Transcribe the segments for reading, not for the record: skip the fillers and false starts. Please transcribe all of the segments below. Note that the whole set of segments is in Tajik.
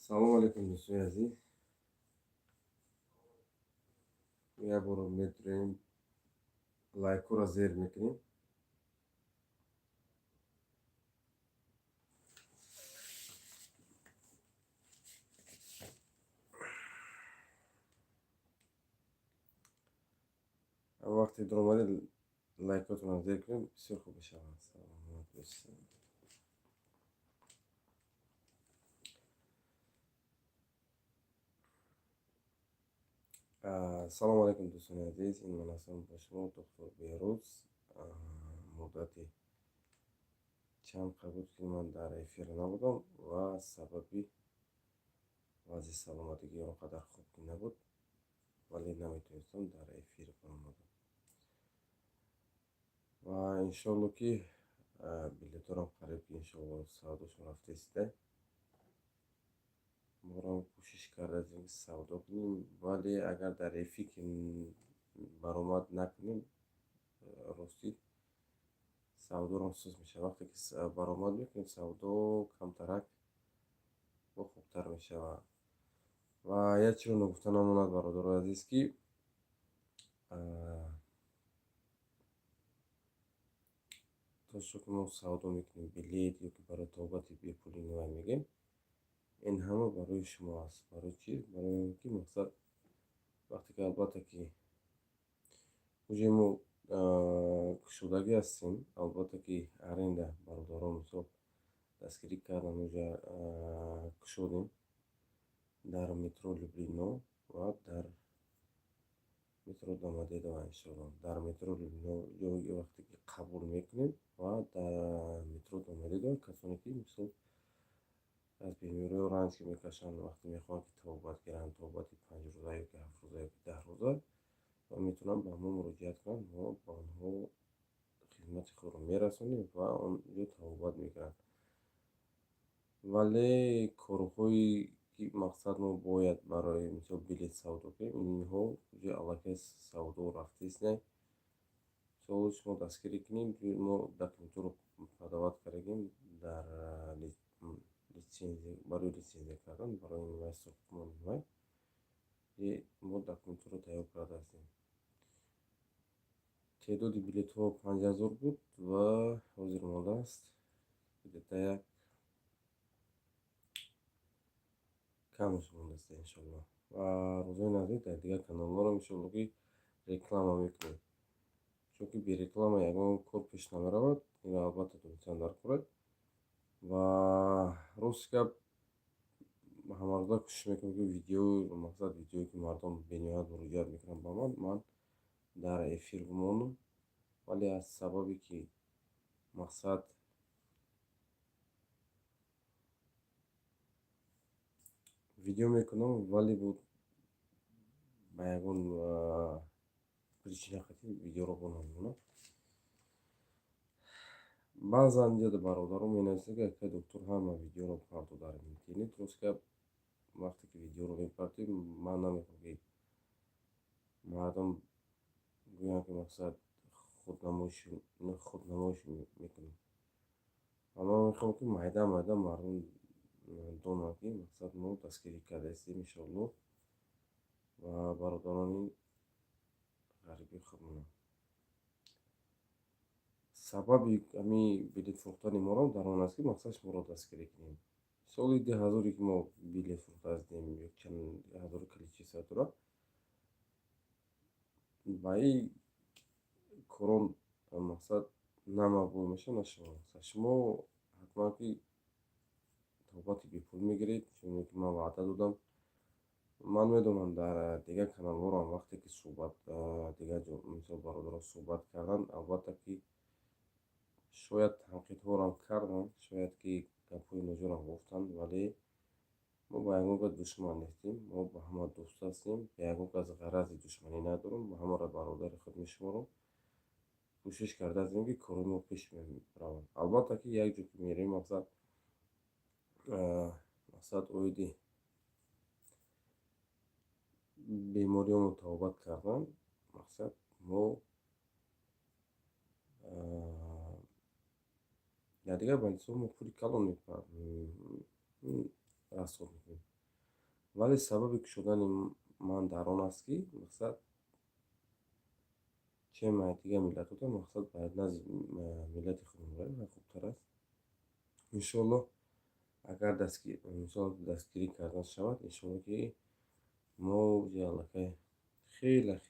Салом алейкум дӯстони азиз. Як бор метавонем лайкҳоро зер мекунем. Вақте даромади лайкҳоятонро зер кунем, бисёр хуб мешавад. Саломат бошед. Салом алейкум дӯстони азиз. Ин ман ҳастам ба шумо доктор Беҳрӯз. Муддати чанд буд ки ман дар эфир набудам ва сабаби вазъи саломатигӣ он қадар хуб набуд, вале наметавонистам дар эфир баромадам. Ва иншоалло ки билетҳорам қариб иншоалло савдошон рафта истад. Морам кӯшиш кардем ки савдо кунем, вале агар дар эфир ки баромад накунем, рости савдорам сӯз мешавад. Вақте ки баромад мекунем, савдо камтарак ва хубтар мешавад. Ва як чиро нагуфта намонад, бародарои азиз, ки тошто ки мо савдо мекунем, билет ёки барои тобати бепулӣ навай мегем, ин ҳама барои шумо аст. Барои чӣ? Барои он ки мақсад вақте ки албатта ки ҳуҷаи мо кушодагӣ ҳастем, албатта ки аренда бародарон мисол дастгирӣ кардан уҷа кушодем дар метро Люблино ва дар метро Домодедово. Иншоалло дар метро Люблино ҷойи вақте ки қабул мекунем ва дар метро Домодедово касоне ки мисол аз бемориҳо ранҷ ки мекашанд, вақте мехоҳанд ки табобат гиранд, табобати 5 рӯза ёки 7 рӯза ёки 10 рӯза, ва метавонанд ба мо муроҷиат кунанд. Мо ба онҳо хидмати худро мерасонем ва онҷо табобат мегиранд. Вале корҳои ки мақсад мо бояд барои мисол билет савдо кунем, инҳо ҷои аллакай савдо рафтаист не. Мисол шумо дастгирӣ кунем, мо документҳоро падоват кардагем дар литсензия, барои литсензия кардан, барои инвай сохтмон инвай мо документҳоро тайёр карда ҳастем. Теъдоди билетҳо 5000 буд ва ҳозир мондааст где-то як камш мондааст иншоалло. Ва рӯзои наздик дар дигар каналҳоро иншоалло ки реклама мекунем, чунки бе реклама ягон кор пеш намеравад. Инро албатта тонистан дарк кунед. Ва рост гап ҳамарӯза кӯшиш мекунем ки видео, мақсад видеое ки мардум бениҳоят муроҷиат мекунанд ба ман дар эфир бимонам. Вале аз сабабе ки мақсад видео мекунам, вале ба ягон причина хатир видеоро бо намемонам. Баъзан ҷода бародарон менависанд ки акай доктор ҳама видеоро парду дар интернет. Рост гап вақте ки видеоро мепартем, ман намехоҳам ки мардум гӯянд ки мақсад худнамоиш мекунем. Ва ман мехоҳам ки майда мардум донанд ки мақсад мо дастгирӣ карда истем иншоалло ва бародарони ғариби худмонам. Сабаби ҳамин билет фурӯхтани моро дар он аст ки мақсад шуморо дастгирӣ кунем. Соли 2000 ки мо билет фурӯхта ҳастем, ёки чанд ҳазору количество дора, ба ин корон мақсад намабуд меша на шумо. Мақсад шумо ҳатман ки табобати бепул мегиред, чуне ки ман ваъда додам. Ман медонам дар дигар каналҳорам вақте ки суҳбат дигар ҷо мисол бародарон суҳбат карданд, албатта ки шояд танқидҳорам карданд, шояд ки гапҳои ножурам гуфтанд, вале мо ба ягон кас душман нестем. Мо ба ҳама дӯст ҳастем. Ба ягон кас ғарази душманӣ надорам. Ҳамаро бародари худ мешуморам. кӯшиш карда ҳастем ки кори мо пеш меравад. Албатта ки як ҷо ки мерем, мақсад оиди бемориҳоро табобат кардан, мақсад мо дар дигар больницаҳо мо пули калон расход мекунем. вале сабаби кушодани ман дар он аст ки мақсад чемаи дигар миллатота мақсад ба назди миллати худ мебарем ва хубтар аст. Иншоаллоҳ агар дастгирӣ карда шавад, иншоаллоҳ ки мо аллакай хела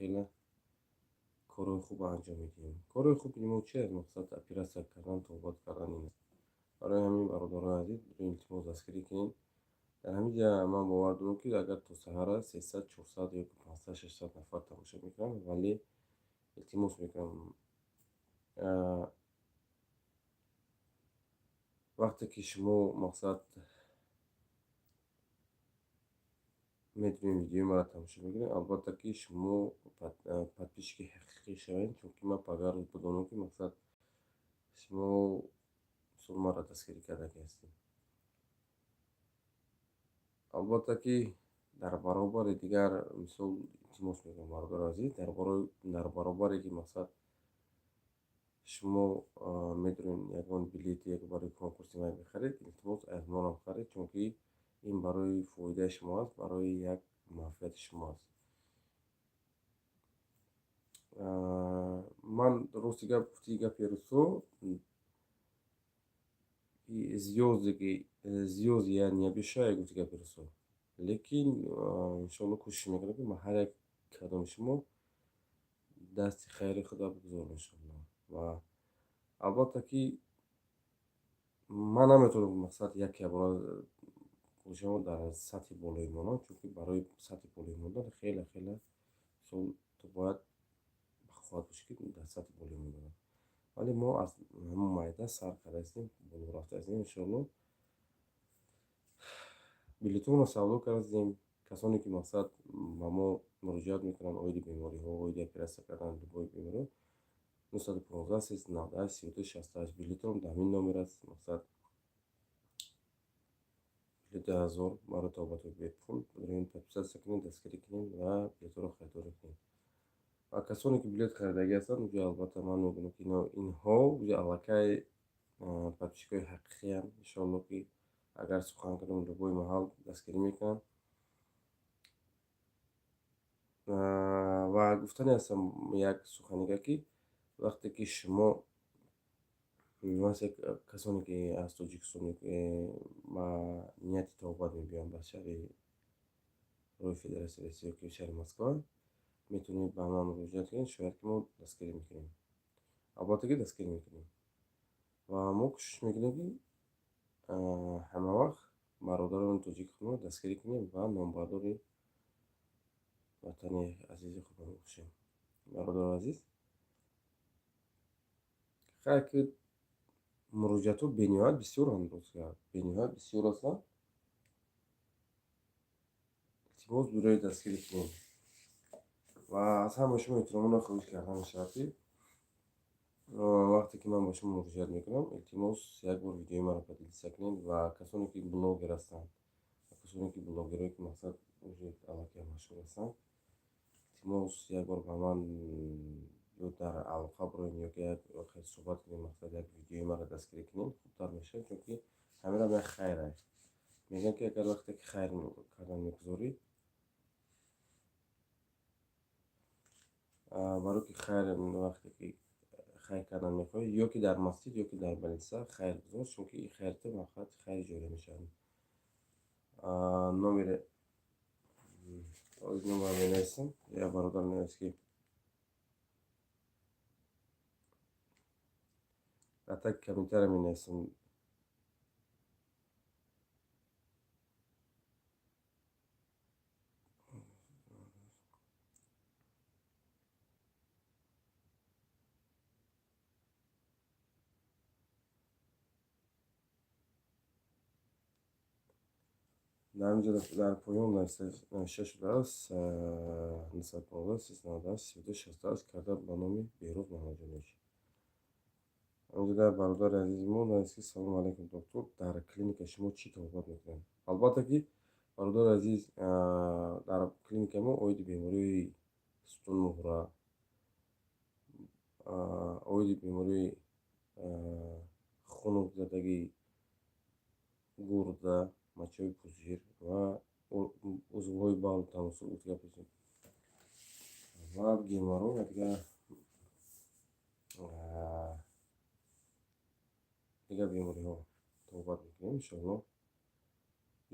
корои хуб анҷом медиҳем. Корои хуби мо чи аст? Мақсад оператсия кардан, тобот кардан ин аст. Барои ҳамин бародарои азиз илтимос дастгирӣ кунед. Дар ҳамин ҷа ман бовар дорам ки агар то саҳар аст 300 400 ё 500 600 нафар тамошо мекунанд, вале илтимос мекунам вақте ки шумо мақсад метавонед видеои маро тамошо мекунед, албатта ки шумо подписчики ҳақиқӣ шавед, чунки ман пагар будонам ки мақсад шумо мисол маро дастгирӣ кардаги ҳастед. албатта ки дар баробари дигар мисол илтимос мекунам бародари азиз, дар баробаре ки мақсад шумо метавонед ягон билети як барои конкурси ман бихаред, илтимос аз монам харед, чунки ин барои фоидаи шумо аст, барои як манфиати шумо аст. ман рости гап гуфтии гапи рӯзҳо зиёзи я не обещаю гуфти гапи рӯзҳо, лекин иншоаллоҳ кӯшиш мекунам ки ҳар як кадоми шумо дасти хайри худа бигузорам иншоаллоҳ. Ва албатта ки ман наметавонам мақсад як ябора бошам дар сатҳи болои монам, чунки барои сатҳи болои мондан хела мисол то бояд хоҳад бошӣ ки дар сатҳи болои мондан. вале мо аз ҳамон майда сар карда ҳастем, боло рафта ҳастем. иншоаллоҳ билетонро савдо кардем. Касоне ки мақсад ба мо муроҷиат мекунанд оиди бемориҳо, оиди оператсия кардан дубои бемориҳо 915 398 32 68 билетон дар ҳамин номер аст. мақсад билети 1000 барои тобати бепул барои подписатсия кунед, дастгирӣ кунед ва билетҳоро харидорӣ кунед. ва касоне ки билет харидаги ҳастанд, уҷа албатта ман мебинам ки инҳо уҷа аллакай подписчикои ҳақиқиянд. иншоаллоҳ ки агар сухан кунам любой маҳал дастгирӣ мекунанд. ва гуфтани ҳастам як суханига ки вақте ки шумо касоне ки аз Тоҷикистон ба нияти тобат мебиёнд ба шаҳри роҳи Федератсияи Россия ки шаҳри Москва, метавонед ба ман муроҷиат кунед, шояд ки мо дастгирӣ мекунем. албатта ки дастгирӣ мекунем ва мо кӯшиш мекунем ки ҳама вақт бародарони тоҷикиро дастгирӣ кунем ва номбардори ватани азизи худро бошем. бародари азиз, хай ки муроҷиатҳо бениҳоят бисёранд, бениҳоят бисёр ҳастанд. илтимос бироед дастгирӣ кунем ва аз ҳамаи шумо эҳтиромона хоҳиш карда мешавад ки вақте ки ман ба шумо муроҷиат мекунам, илтимос як бор видеои маро поделитсия кунед ва касоне ки блогер ҳастанд, касоне ки блогерое ки мақсад аллакай машҳур ҳастанд, илтимос як бор ба ман ё дар алоқа бироед ё ки як суҳбат кунем, мақсад як видеои маро дастгирӣ кунем, хубтар мешавад, чунки ҳамеро як хайр аст. мегӯям ки агар вақте ки хайр кардан мегузорӣ, барои ки хайр вақте ки хайр кардан мехоҳӣ, ё ки дар масҷид ё ки дар балиса хайр гузор, чунки ин хайрто вақт хайри ҷория мешавад. номере номер менависам, як бародар менавист ки ратаки комментария менависам. дар инҷо дар поён навишта шудааст 915 398 32 68 карда ба номи Беҳроз Маҳмаҷонович. инҷо дар бародари азизи мо навист ки салом алайкум доктор, дар клиника шумо чӣ тобот мекунанд? албатта ки бародари азиз, дар клиника мо оиди бемории сутунмуҳра, оиди бемории хунукзадагии гурда, мачои пузир ва узвҳои баъл таносубот гапезем ва геморрой ва дигар бемориҳо тобат мекунем иншоаллоҳ.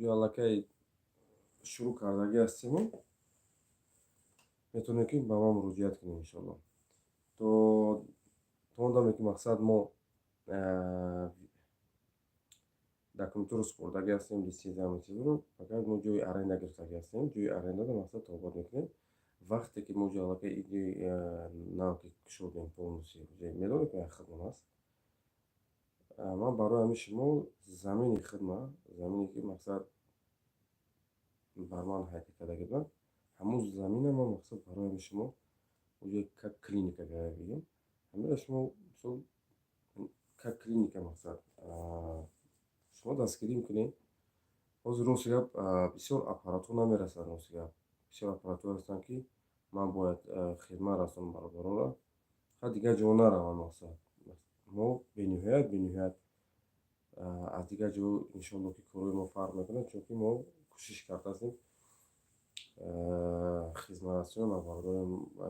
ё аллакай шурӯъ кардагӣ ҳастему, метавонем ки ба ман муроҷиат кунем иншоаллоҳ. То он даме ки мақсад мо документиро супордагӣ ҳастем, литсензияро фақат мо ҷойи аренда гирифтагӣ ҳастем. Ҷойи арендада мақсад тобат мекунем. Вақте ки мо ҷо аллакай идеи навки кушодем полностью, медонем ки як хидмат аст. Ман барои ҳамин шумо замини хидмат, замине ки мақсад бар ман ҳайта кардагӣ буданд, ҳамун замина ман мақсад барои ҳамин шумо ҷои как клиника бигем. Ҳамеро шумо мисол как клиника мақсад шумо дастгирӣ мекунед. Ҳозир рости гап бисёр аппаратҳо намерасанд. Рости гап бисёр аппаратҳо ҳастанд ки ман бояд хидмат расонам бародаронро. ҳа дигар ҷо наравам мақсад. Мо бениҳоят аз дигар ҷо иншоаллоҳ ки корҳои мо фарқ мекунад, чунки мо кӯшиш кардаастем хизматрасонӣ ба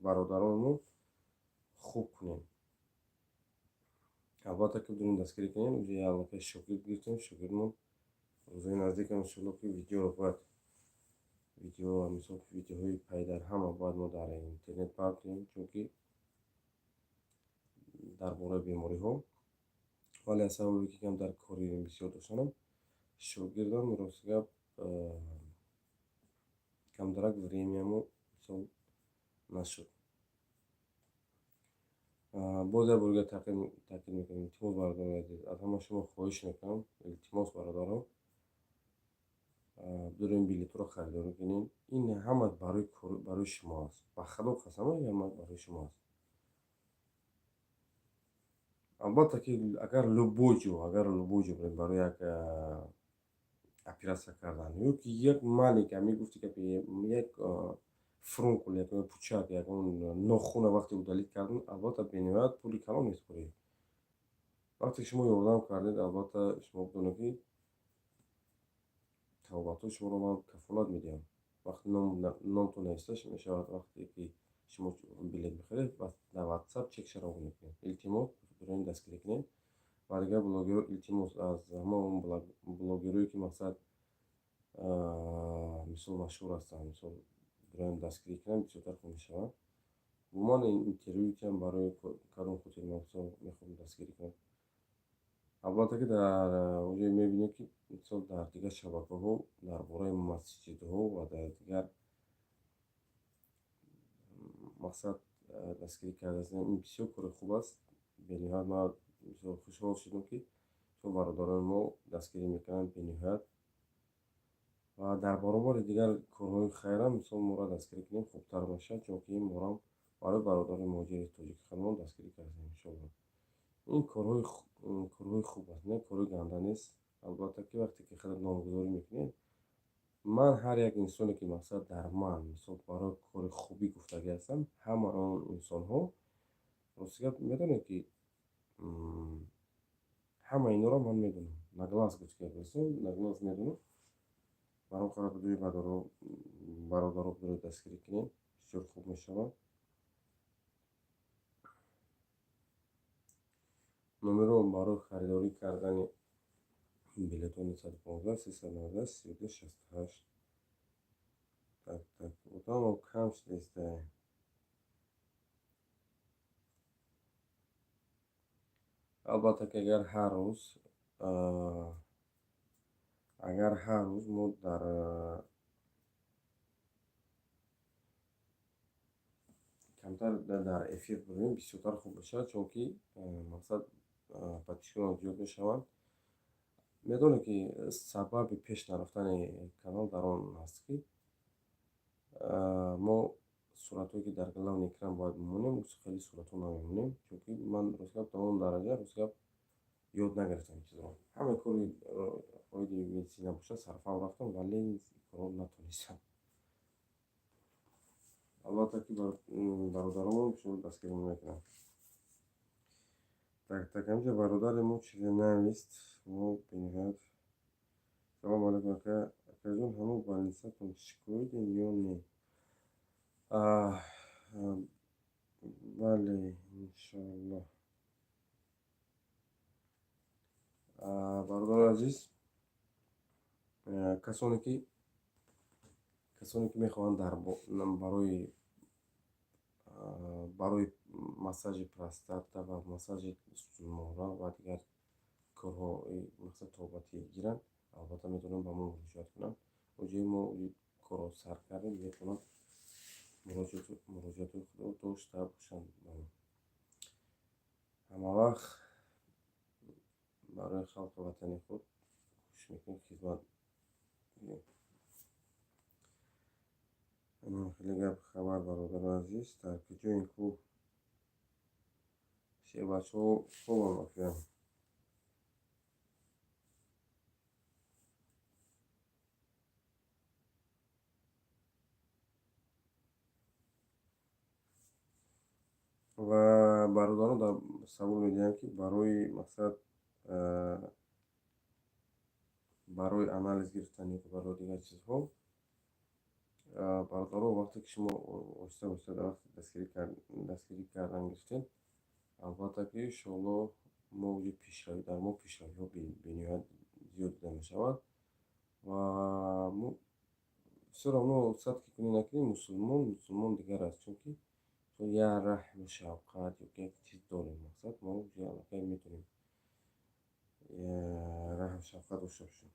бародаронмо хуб кунем. Албатта ки дорем дастгирӣ кунем. Уҷо аллакай шогирд гирифтем. Шогирдмон рӯзои наздикам иншоаллоҳ ки видеоро бояд мисол видеоҳои пайдар ҳама бояд мо дар интернет пахш кунем, чунки дар бораи бемориҳо. Вале аз сабабе ки кам дар кори бисёр доштанам, шогирдам рости гап камдарак времямо мисол нашуд. боз як бор таъкид мекунам. Илтимос бародарои азиз, аз ҳама шумо хоҳиш мекунам, илтимос бародаро, дорем билетро харидорӣ кунем. Ин ҳама барои шумо аст. Ба худо қасам, ҳама барои шумо аст. Албатта ки агар любой ҷо бурем барои як операция кардан, ё ки як маленька мегуфти як фрункул, як пучак, як нохуна вақте удалит кардан, албатта бениҳоят пули калон месупоред. Вақте шумо ёрдам кардед, албатта шумо бидонед ки тавобатҳои шуморо ман кафолат медиҳам. Вақте номтон нависта мешавад, вақте ки шумо билет мехаред, дар WhatsApp чек шароҳо мекунед. Илтимос дорем дастгирӣ кунем. Ва дигар блогерҳо илтимос аз ҳама он блогерҳое ки мақсад мисол машҳур ҳастанд, мисол дорем дастгирӣ кунам, бисёртар хуб мешавад. Бо ман интервюям барои кадом хотири мақсад мехоҳам дастгирӣ кунам. Албатта ки дар оҷо мебинем ки мисол дар дигар шабакаҳо дар бораи масҷидҳо ва дар дигар мақсад дастгирӣ кардаастем. Ин бисёр кори хуб аст. Бениҳоят ман бисёр хушҳол шудам ки шумо бародарони мо дастгирӣ мекунанд бениҳоят. Ва дар баробари дигар корҳои хайрам мисол моро дастгирӣ кунем, хубтар бошад, чунки морам барои бародарони муҳоҷири тоҷикистонмо дастгирӣ кардем иншоаллоҳ. Ин корҳои хуб аст, не кори ганда нест. Албатта ки вақте ки худат номгузорӣ мекунед, ман ҳар як инсоне ки мақсад дар ман мисол барои кори хубӣ гуфтагӣ ҳастам, ҳама он инсонҳо рости гап медонед ки ҳама инҳоро ман медонам. На глаз гуфта гапестем, на глаз медонам. Баром қарор бидои бародаро бидои дастгирӣ кунем, бисёр хуб мешавад. номеро барои харидорӣ кардани билетҳо 915 319 32 68. Так, будам кам шудеста. Албатта ки агар ҳар рӯз мо дар камтар дар эфир бурем, бисёртар хуб мешавад, чунки мақсад подписчиконам зиёд мешаванд. Медонед ки сабаби пеш нарафтани канал дар он аст ки мо суратҳое ки дар главни экран бояд бимонем, хеле суратҳо намемонем, чунки ман ростгап до он дараҷа ростгап ёд нагирифтам чизро. Ҳама кори оиди медисина бошад сарфарқ рафтам, вале корро натонистам. Албатта ки бародаронам шумо дастгирӣ мекунанд. Так, ҳамҷа бародари мо чизе навист. Мо бениҳоят салому алайкум ака. акажон ҳамо больницатон шикоятем ё не? А, бале, иншоаллоҳ. Бародари азиз, касоне ки мехоҳанд барои массажи простата ва массажи сунмора ва дигар корҳои мақсад тобатӣ гиранд, албатта метавонанд ба мо муроҷиат кунанд. Оҷои мо корро сар кардем, метавонанд муроҷиатҳои худро дошта бошанд. ҳамавақт барои халқи ватани худ кӯшиш мекунем хизмат кунем. хеле гап хабар бародари азиз, дар куҷоин ку се бачаҳо хубанд вақтиам. ва бародарон дар савол медиҳанд ки барои анализ гирифтан ё барои дигар чизҳо, бародаро вақте ки шумо оҳиста оҳиста дар вақти дастгирӣ кардан гирифтед, албатта ки иншоаллоҳ дар мо пешравиҳо бениҳоят зиёд дида мешавад. ва все равно садки кунӣ накунӣ, мусулмон дигар аст, чунки як раҳму шафқат ёки як чиз дорем. Мақсад мо аллакай метавонем раҳму шафқат дошта бошем.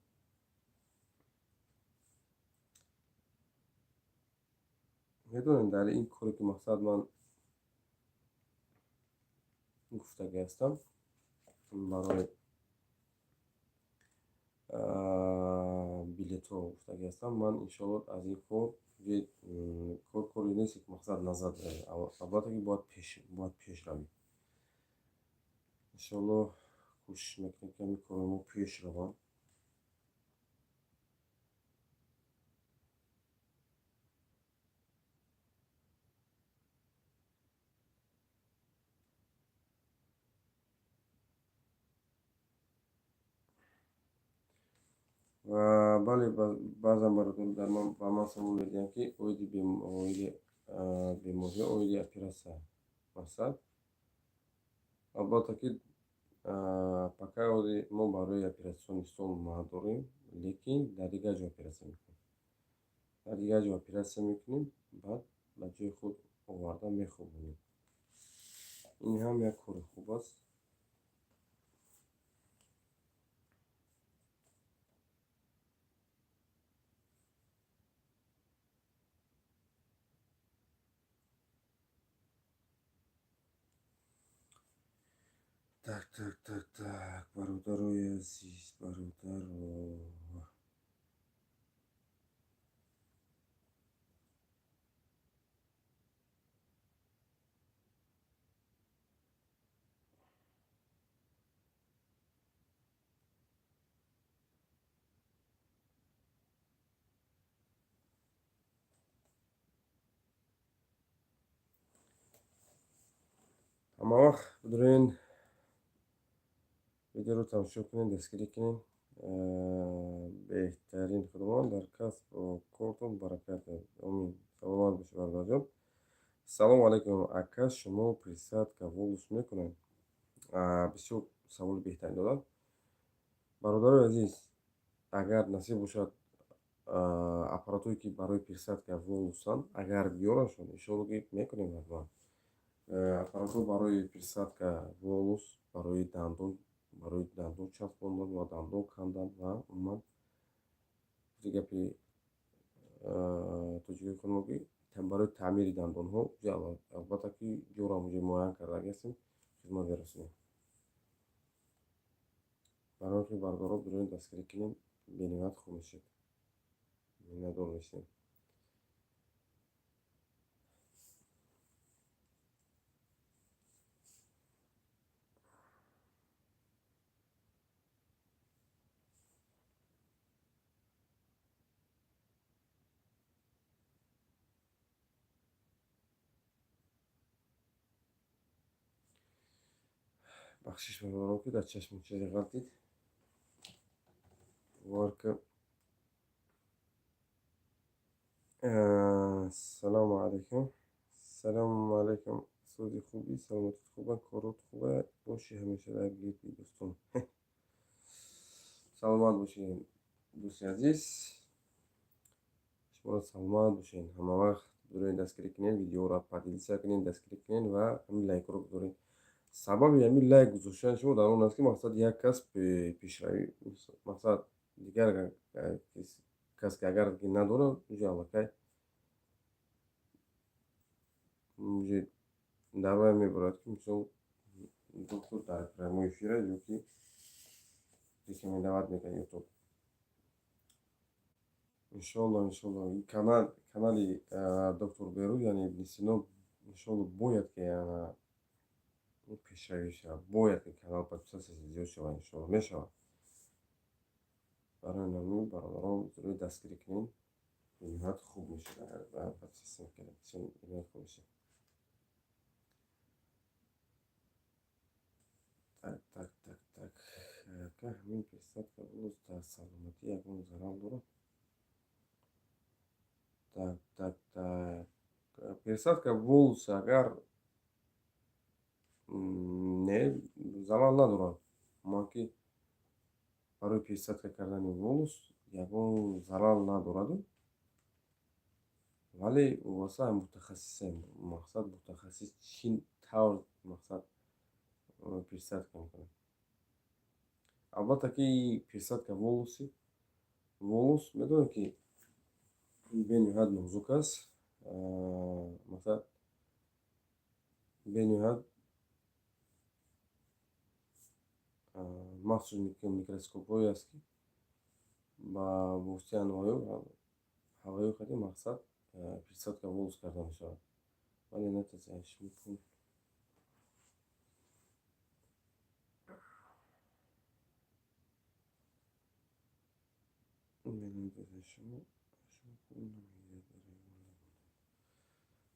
медонем дар ин коре ки мақсад ман гуфтагӣ ҳастам, барои билетҳо гуфтагӣ ҳастам. Ман иншоаллоҳ аз ин кори несте ки мақсад назад равӣ. Албатта ки бояд пеш равӣ. иншоаллоҳ кӯшиш мекунем ки ҳамин кори мо пеш раванд. ва бале, баъзан бародарон ба ман савол медиҳанд ки оиди бемориҳо, оиди оператсия мақсад. Албатта ки пока мо барои оператсиони стол надорем, лекин дар дигар ҷо оператсия мекунем, баъд ба ҷои худ оварда мехӯбонем. ин ҳам як кори хуб аст. Так, бародарои азиз, ҳамавақт бидурен видеоро тамошо кунед, дастгирӣ кунед. беҳтарин худованд дар касб кортон баракат диҳад. Амин. Саломат бошед бародарҷон. Салому алайкум ака, шумо присадка волус мекунед? Бисёр саволи беҳтарин додад. Бародарои азиз, агар насиб бошад аппаратҳое ки барои присадка волусанд, агар биёрашон, иншоаллоҳ ки мекунем ҳатман. аппаратҳо барои присадка волус, барои дандон часпондан ва дандон кандан ва умуман гапи тоҷикои худмо ки барои таъмири дандонҳо албатта ки ҷоро ҳамоҷои муайян кардаги ҳастем, хизмат мерасонем. барои ки бародаро бидурен дастгирӣ кунем, бениҳоят хуб мешед. миннатдор мешавем. бахшиш бародарон ки дар чашмон чизе ғалтид. салому алайкум. Салому алайкум. Со'зи хуби, саломатит хуба, корот хуба, боши ҳамеша дар гирди дӯстон. Саломат бошед, дӯсти азиз. Шуморо саломат бошед. Ҳама вақт бирӯи дастгирӣ кунед, видеоро подписа кунед, дастгирӣ кунед ва ҳамин лайкро гузоред. Сабаби ҳамин лайк гузоштани шумо дар он аст, ки мақсад як кас пешравӣ, мақсад дигар кас ки агар надорад, уҷа аллакай дар бар мебарад, ки мисол доктор дар прямой эфира ё ки рекомендовать мекунад ютуб. Иншолло ин канали доктор Беру, яъне Ибн Сино, иншолло бояд ки пешравӣ шавад, бояд ки канал подписатсияси зиёд шавад, иншолло мешавад. Барои ҳамин бародарон зурӯи дастгирӣ кунед, бениҳоят хуб мешавад, агар подписатсия мекунед, бениҳоят хуб мешавад. Так, ҳамин персатка боз дар саломатӣ ягон зарар дорад? Так. Персатка волос агар не залал надорад. Ман ки барои персатка кардани волос ягон залал надораду, вале васа мутахассисем, мақсад мутахассис чӣ тавр мақсад персатка мекунад. Албатта ки персатка волос медонед ки бениҳоят нозук аст, мақсад бениҳоят махсус микроскопҳое аст, ки ба воситаи ҳавоё карди мақсад персатка волос карда мешавад. Вале натазаиш мекун.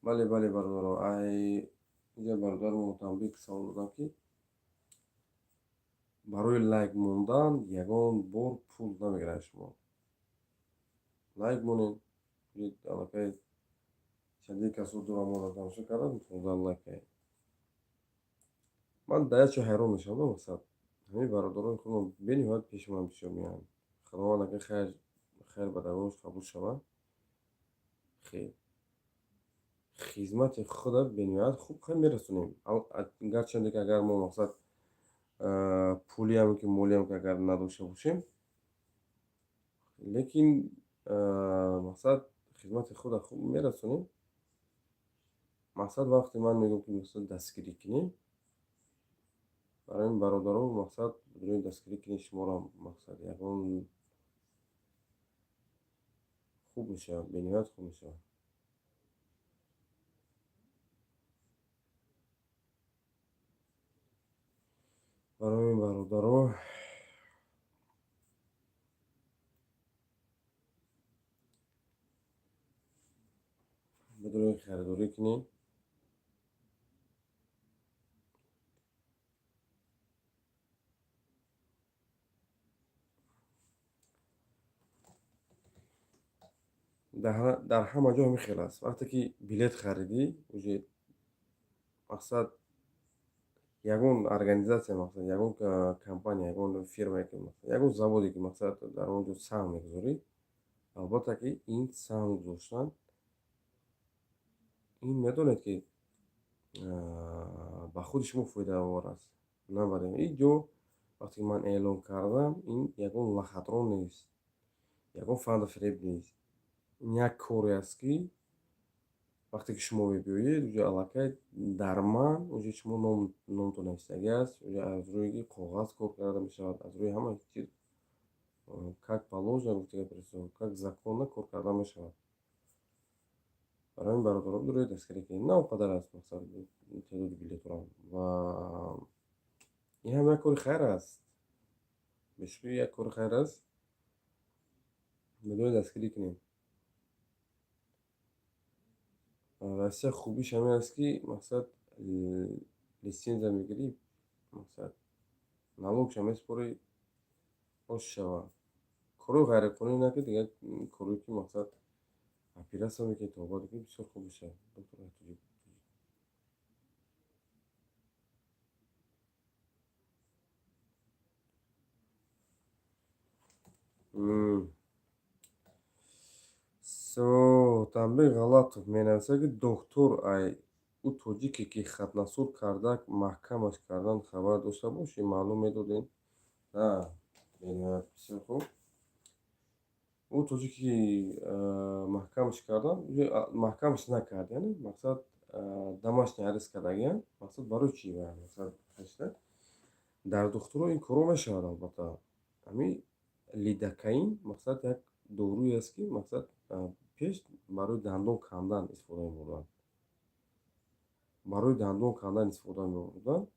Бале бародарон, инҷа бародарон мутанбих савол додам, ки барои лайк мондан ягон бор пул намегирад шумо. Лайк монед, аллакай чандин касо дурам монда тамошо карданд, метавонанд лайк кунед. Ман да як чиз ҳайрон мешавам, мақсад ҳамин бародарони худам бениҳоят пеши ман бисёр меоянд. Худованд агар хайр ба даргоҳаш қабул шавад, хейр хизмати худа бениҳоят хуб мерасонем. Гарчанде ки агар мо мақсад пулиам ки молиам ки агар надошта бошем, лекин мақсад хизмати худа хуб мерасонем. Мақсад вақте ман мегӯям ки мақсад дастгирӣ кунем, барои ин бародарон мақсад бирӯи дастгирӣ кунем шуморо мақсад ягон хуб мешавад, бениҳоят хуб мешавад. Барои ин бародарон бидурем харидорӣ кунем. Дар ҳама ҷо ҳамин хел аст. Вақте ки билет харидӣ, уҷе мақсад ягон организатсия, мақсад ягон компания, ягон фирмае ки ягон заводе ки мақсад дар он ҷо саҳм мегузорӣ, албатта ки ин саҳм гузоштан ин медонед ки ба худи шумо фоидаовар аст. Набарем ин ҷо вақте ки ман эълон кардам, ин ягон лахатрон нест, ягон фанду фиреб нест. Ин як коре аст, ки вақте ки шумо мебиёед, уҷа аллакай дар ман уҷа шумо номтон нависидагӣ аст, уҷа аз рӯи коғаз кор карда мешавад, аз рӯи ҳама чиз как положено гуфтага пересо, как законно кор карда мешавад. Барои ин бародарон бирӯед дастгирӣ кунед. На он қадар аст мақсад теъдоди билетҳоам ва ин ҳам як кори хайр аст. Бешубҳа як кори хайр аст. Бидои дастгирӣ кунед. Россия хубиш ҳамин аст, ки мақсад литсензия мегирӣ, мақсад налогша месупорӣ, ош шавад. Кори ғайриқонунӣ накунед, дигар кори ки мақсад операция мекунед то ободи ки бисёр хуб мешавад. Доктор Айтуҷи. Танбеҳ Ғалатов менависад, ки доктор ӯ тоҷике ки хатнасур кардак маҳкамаш кардан хабар дошта бошӣ, маълум медодем? Менависад бисёр хуб. ӯ тоҷике ки маҳкамаш кардан, маҳкамаш накард, яъне мақсад домашний арест кардагиян. Мақсад барои чӣ? Мақсад дар духтуро ин коро мешавад албатта. Ҳамин лидокаин мақсад як доруест, ки мақсад пеш барои дандон кандан истифода мебурданд. Барои дандон кандан истифода мебурданд.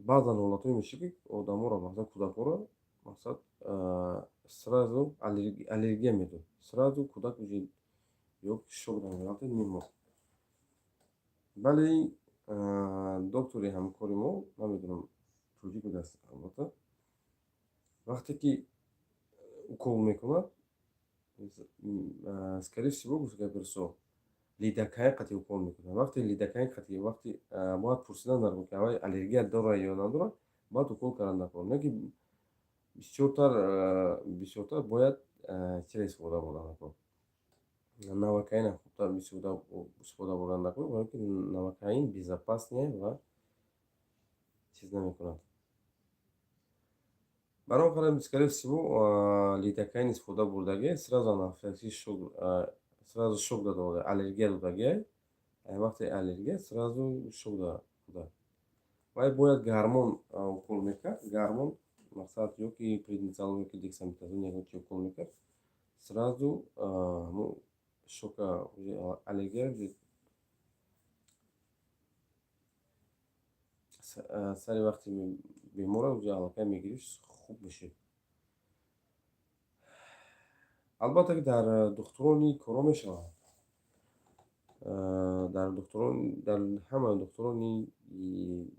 Баъзан ҳолатҳое мешавад, ки одаморо, мақсад кӯдакоро, мақсад сразу аллергия медод. Сразу кӯдак уҷи ёк шок намерафтад, меморд. Вале доктори ҳамкори мо, намедонам тоҷик будааст албатта, вақте ки укол мекунад, скорее всего гӯшака персо лидокаин қатъи укол мекунад. Вақте лидокаин қатъи вақте бояд пурсидан дар ки аввал аллергия дорад ё надорад, баъд укол кардан накунад. Не ки бисёртар бояд чиро истифода бурдан накунад. Навокаин хубтар истифода бурдан накунад, барои ки навокаин безопаснее ва чиз намекунад. Барои ин скорее всего лидокаин истифода бурдагия сразу анафилаксис сразу шок дада, аллергия додагия. Вақте аллергия сразу шок дада кӯдак. Вай бояд гармон укол мекард, гармон мақсад ё ки преднизолон, ё ки дексаметазон ягон чи укол мекард, сразу шока аллергия сари вақти бемора уҷа аллакай мегирифт, хуб мешуд. Албатта ки дар духтурони коро мешавад. Дар ҳамаи духтурони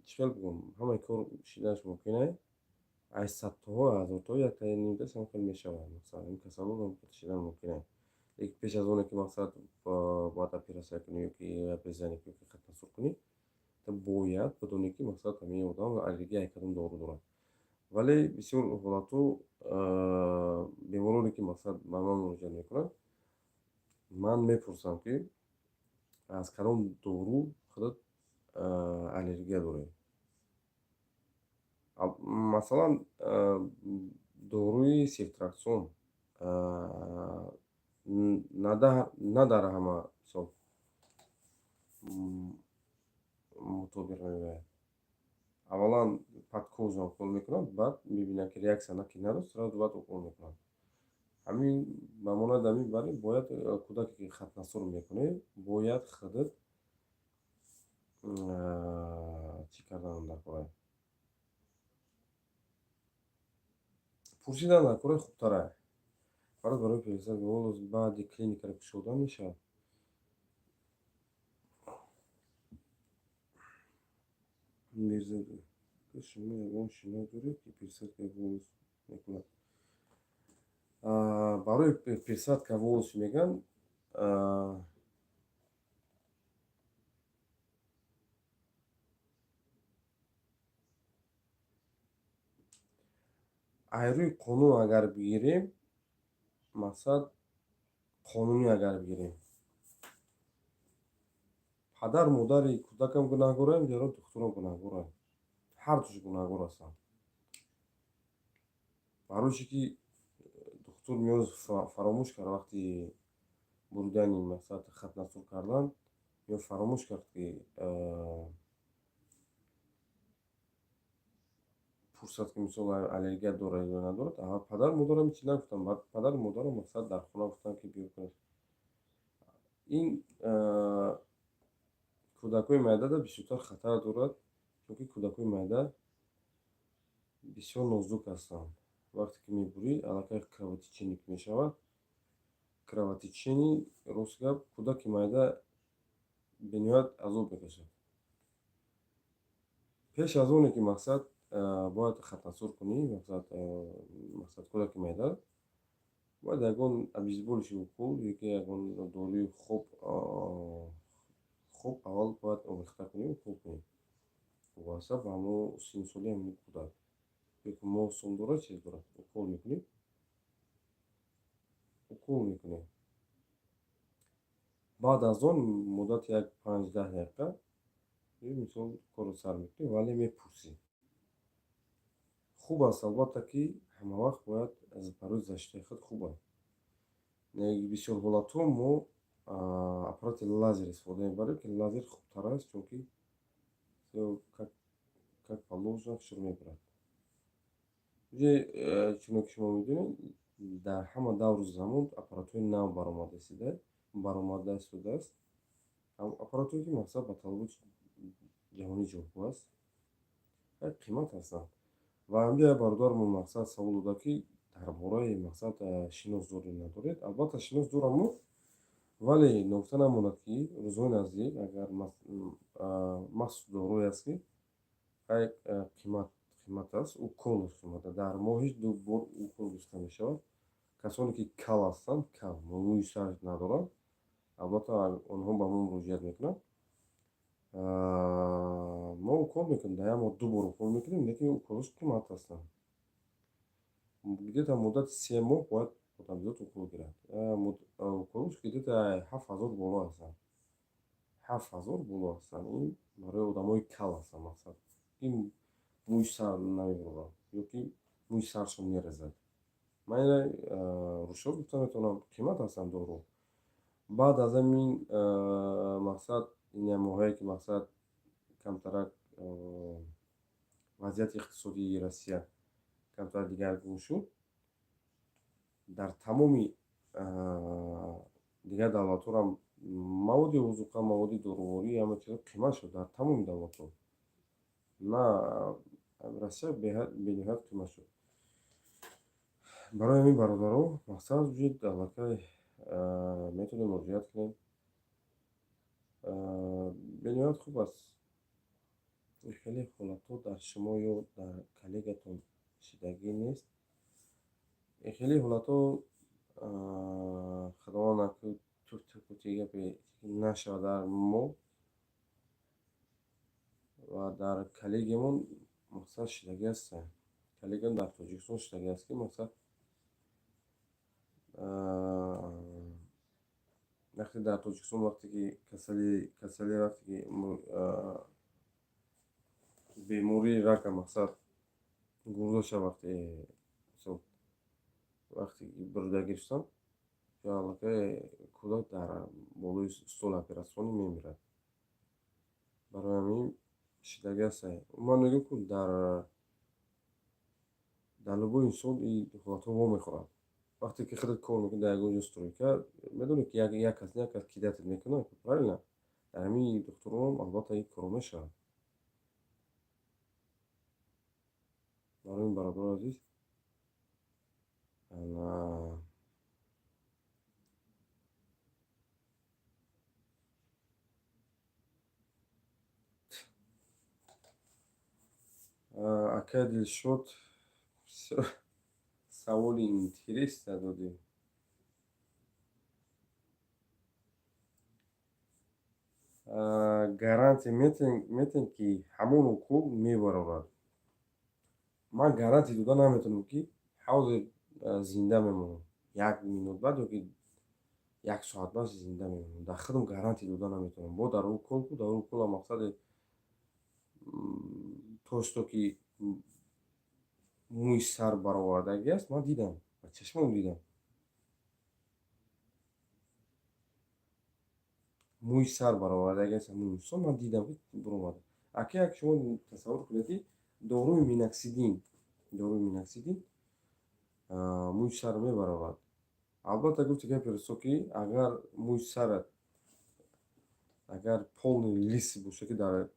чӣ хел бигӯм, ҳамаи кор шиданаш мумкин аст. Аз садтоҳо, ҳазортоҳо якта нимдаст ҳам хел мешавад. Масалан, ин касалот шидан мумкин аст. Лекин пеш аз оне ки мақсад бояд операция кунӣ ё ки обрезание ё ки хатнасур кунӣ, бояд бидонӣ ки мақсад ҳамин одам аллергияи кадом дору дорад. Вале бисёр ҳолатҳо бемороне ки мақсад ба ман муроҷиат мекунанд, ман мепурсам, ки аз кадом дору худат аллергия доред. Масалан, доруи сефтраксон на дар ҳама ҳисоб мутобиқ меояд. Аввалан подкожа укол мекунад, баъд мебинад ки реаксия надост, сразу баъд укол мекунад. Ҳамин ба монанд ҳамин бари бояд кӯдаке ки хатнасур мекунед, бояд худат чӣ кардан дар кора. Пурсидан дар кора хубтар аст. Фақат барои пирсад волос баъди клиникаро кушодан мешавад. Мирзода, шумо ягон шино доред, ки пирсадка волос мекунад? Барои пирсадка волос мегӯянд, айрӯи қонун агар бигирем, мақсад қонунӣ агар бигирем, падар модари кӯдакам гунаҳгораем ё духтурам гунаҳгораем? Ҳардуш гунаҳгор ҳастанд. Барои чӣ ки духтур меёз фаромӯш кард вақти бурдани мақсад хатнасур кардан, ё фаромӯш кард, ки пурсад, ки мисол аллергия дорад ё надорад. Падару модарам чӣ нагуфтам. Падару модарам мақсад дар хона гуфтанд, ки биё кунед. Ин кӯдакҳои майдада бисёртар хатар дорад, чунки кӯдакҳои майда бисёр нозук ҳастанд. Вақте ки мебурӣ, аллакай кровотечение мешавад. Кровотечение, рост гап, кӯдаки майда бениҳоят азоб мекашад. Пеш аз оне ки мақсад бояд хатнасур кунӣ, мақсад кӯдаки майда, бояд ягон обезболивающий укол яке ягон доруи хуб аввал бояд омехта кунем, укол кунем. васа ба ҳамо синсоли ҳамин кӯдак як моҳ сон дорад, чиз дорад, укол мекунем. баъд аз он муддати як 5-10 дақиқа мисол корро сар мекунем, вале мепурсем. хуб аст албатта ки ҳама вақт бояд барои заштаи худ хуб аст. бисёр ҳолатҳо мо аппарати лазер истифода мебарем ки лазер хубтар аст, чунки как положено шур мебарад. чуно ки шумо медонед, дар ҳама давру замон аппаратҳои нав баромада истодааст. аппаратҳое ки мақсад ба талаботи ҷаҳони ҷолиб аст, қимат ҳастанд. ва ҳамҷо як бародармон мақсад савол дода ки дар бораи мақсад шинос доред надоред. Албатта шинос дорам, вале нукта намонад ки рӯзҳои наздик агар махсус дорое аст ки қимат аст, укол омада дар моҳи 2 бор укол гирифта мешавад. касоне ки кал ҳастанд, мӯи сар надоранд, албатта онҳо ба мо муроҷиат мекунанд. мо укол мекунем, дар як моҳ 2 бор укол мекунем, лекин уколҳош қимат ҳастанд. где-то муддати 3 моҳ бояд одамзод укол гирад. уколҳош где-то 7000 боло ҳастанд. 7000 боло ҳастанд. ин барои одамои кал ҳастанд мақсад. ин мӯи сар намебароранд ё ки мӯи саршон мерезад. ман ина рӯшоб гуфта метавонам, қимат ҳастанд дору. баъд аз ҳамин мақсад ин як моҳое ки мақсад камтарак вазъияти иқтисодии Россия камтар дигаргун шуд, дар тамоми дигар давлатҳо ҳам маводи озуқа, маводи доруворӣ ҳама чизо қимат шуд дар тамоми давлатҳо. на Россия бениҳоят қимат шуд. барои ҳамин бародаро мақсад ҷуд аллакай метавонем муроҷиат кунем. бениҳоят хуб аст. хеле ҳолатҳо дар шумо ё дар коллегатон шидагӣ нест. хеле ҳолатҳо худованд накунад туртукути гапе нашавад дар мо ва дар коллегиямон мақсад шидагӣ ҳастанд. коллегиам дар Тоҷикистон шидагӣ аст ки мақсад вақте дар Тоҷикистон вақте ки касали вақте ки бемории рака мақсад гурдоша вақте ки бурда гирифтанд, аллакай кӯдак дар болои столи оператсионӣ мемирад. барои ҳамин шидагӣ ҳастанд. ман мегӯям ки дар любой инсон ин ҳолатҳо вомехӯрад. вақте ки худат кор мекунӣ дар ягон ҷо стройка, медонед ки як кас кидатит мекунад, правилно? дар ҳамин духтурон албатта ин коро мешавад. барои ин бародари азиз акай Дилшод саволи интереса додем. гарантия метен ки ҳамон укол мебарорад. ман гарантия дода наметавонам ки ҳозир зинда мемонам, 1 минут баъд ё ки 1 соат баъд зинда мемонам. дар худам гарантия дода наметавонам. бо дар укол мақсади то ки мӯи сар баровардагӣ аст. ман дидам, ба чашмон дидам. мӯи сар баровардагӣ аст ҳамон инсон, ман дидам ки баромада. як шумо тасаввур кунед ки доруи миноксидин мӯи сар мебаровад. албатта гуфти гапи росто ки агар мӯи сарат агар полный лист боша ки дар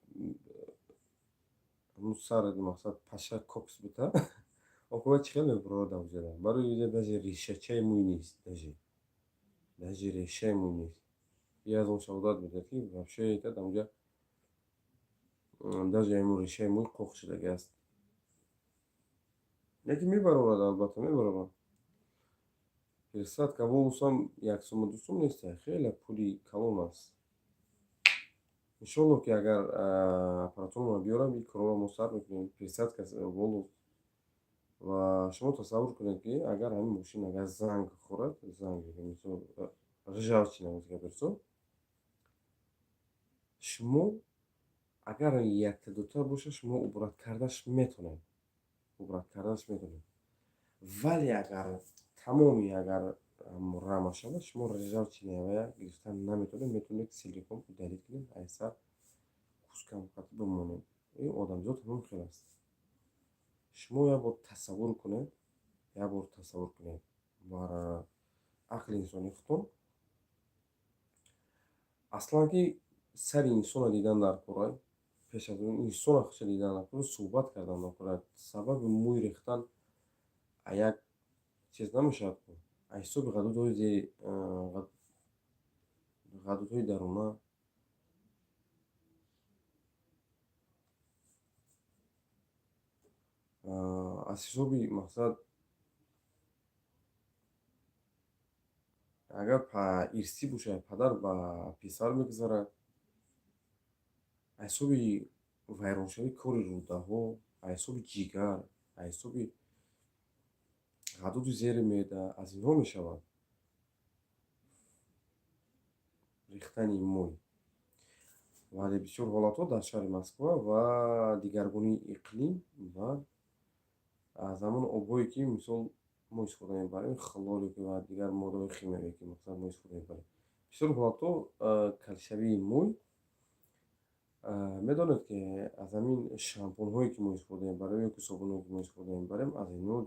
сарат мақсад паша кокс бута оқибат чӣ хел мебаровад навзиёда. барои даже решачаи мӯй нест, даже решаи мӯй нест. аз он шаҳодат медиҳад ки вообще дамҷа даже ҳамон решаи мӯй қоқ шудагӣ аст. лекин мебаровад, албатта мебаровад. пересадка волосам 1 сум 2 сум нест, хеле пули калон аст. Иншолло ки агар аппаратурро биёрам, ин корро мо сар мекунем, пересадка волос. Ва шумо тасаввур кунед ки агар ҳамин мошин агар занг хӯрад, занг мисол ржавчина гапирсо, шумо агар якта дута бошад, шумо убрат кардаш метавонед. Вале агар тамоми агар рама шавад, шумо ржавчина гирифтан наметавонед. Метавонед силикон удалит кунед, айсар кускам хати бимонед. Ин одамзод ҳамон хел аст. Шумо як бор тасаввур кунед, бар ақли инсонӣ худтон. Аслан ки сари инсона дидан дар кора, пеш аз он инсона худша дидан дар кора, суҳбат кардан дар кора, сабаби мӯй рехтан як чиз намешавад ку. Аз ҳисоби ғадудҳои даруна, аз ҳисоби мақсад агар ирсӣ бошад, падар ба писар мегузарад, аз ҳисоби вайроншавии кори рӯдаҳо, аз ҳисоби ҷигар, аз ҳисоби ғадуди зери меъда, аз инҳо мешавад рехтани мӯй. Вале бисёр ҳолатҳо дар шаҳри Москва ва дигаргунии иқлим ва аз ҳамон обҳое ки мисол мо истифода мебарем, хлор ва дигар моддаҳои химиявие ки мақсад мо истифода мебарем. Бисёр ҳолатҳо калшавии мӯй, медонед ки аз ҳамин шампунҳое ки мо истифода мебарем ё ки собунҳое ки мо истифода мебарем, аз инҳо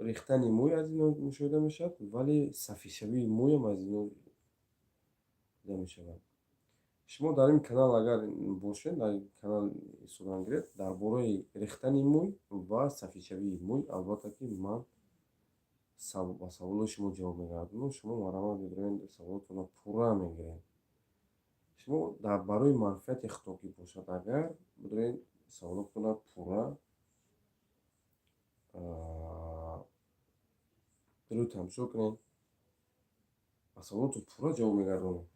рехтани мӯй аз инҳо мушоҳида мешавад, вале сафедшавии мӯйам аз инҳо дида мешавад. Шумо дар ин канал агар бошед, дар ин канал истодан гиред, дар бораи рехтани мӯй ва сафедшавии мӯй, албатта ки ман ба саволои шумо ҷавоб мегардонам. Шумо марҳамат медоред, саволотонро пурра мегиред. Шумо барои манфиати худтон ки бошад, агар бидоред саволотонро пурра бирои тамошо кунед, ба саволотон пурра ҷавоб мегардонем.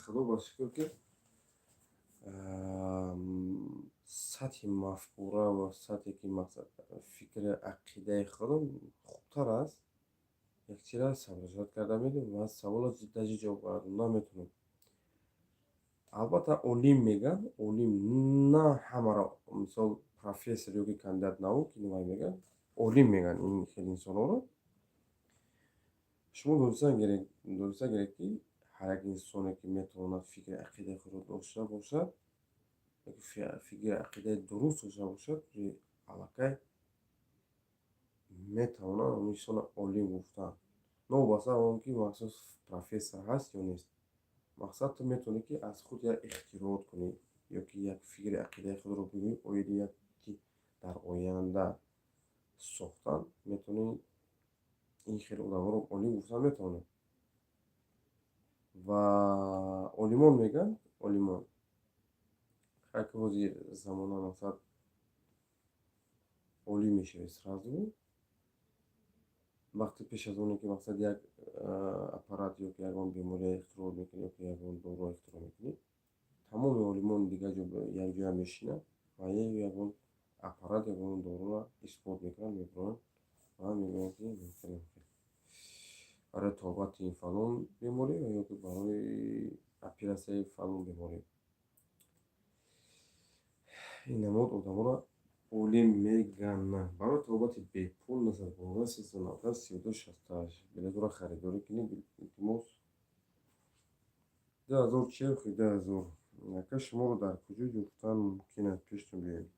Худо ба шукр ки сатҳи мафкура ва сатҳе ки мақсад фикри ақидаи худам хубтар аст. Якчира сабржат карда медем ва савола ҷиддаҷи ҷавоб кардан наметавонем. Албатта олим мегӯяд, олим на ҳамаро, мисол профессор ё ки кандидат наук инвай мегӯяд, олим мегӯянд ин хел инсонҳоро. Шумо донистан гиред ки ҳар як инсоне ки метавонад фикри ақидаи худро дошта бошад, фикри ақидаи дуруст дошта бошад, аллакай метавонад он инсона олим гуфтан. Новобаста он ки махсус профессор ҳаст ё нест. Мақсад ту метавонӣ ки аз худ як ихтироот кунӣ, ё ки як фикри ақидаи худро бигӯӣ, оиди як ки дар оянда сохтан метавонӣ ин хел одамҳоро олим гуфтан метавонад. Ва олимон мегӯянд, олимон ҳар ки ҳозир замона мақсад олим мешавед сразу, вақти пеш аз оне ки мақсад як аппарат ё ки ягон бемория ихтироъ мекунӣ, ё ки ягон доруро ихтироъ мекунӣ, тамоми олимон дигар якҷоя мешинанд ва ягон аппарат, ягон доруро исбот мекунанд, мебаранд ва мегӯянд ки барои тобати фалон беморӣ ё ки барои операсияи фалон беморӣ. Ин намуд одамҳоро олим мегӯянд. Барои табобати бепул 012-390-3268 билетҳоро харидорӣ кунед. Илтимос 2000 чехи 2000. Яка шуморо дар куҷо ёфтан мумкин аст? Пештон биёед.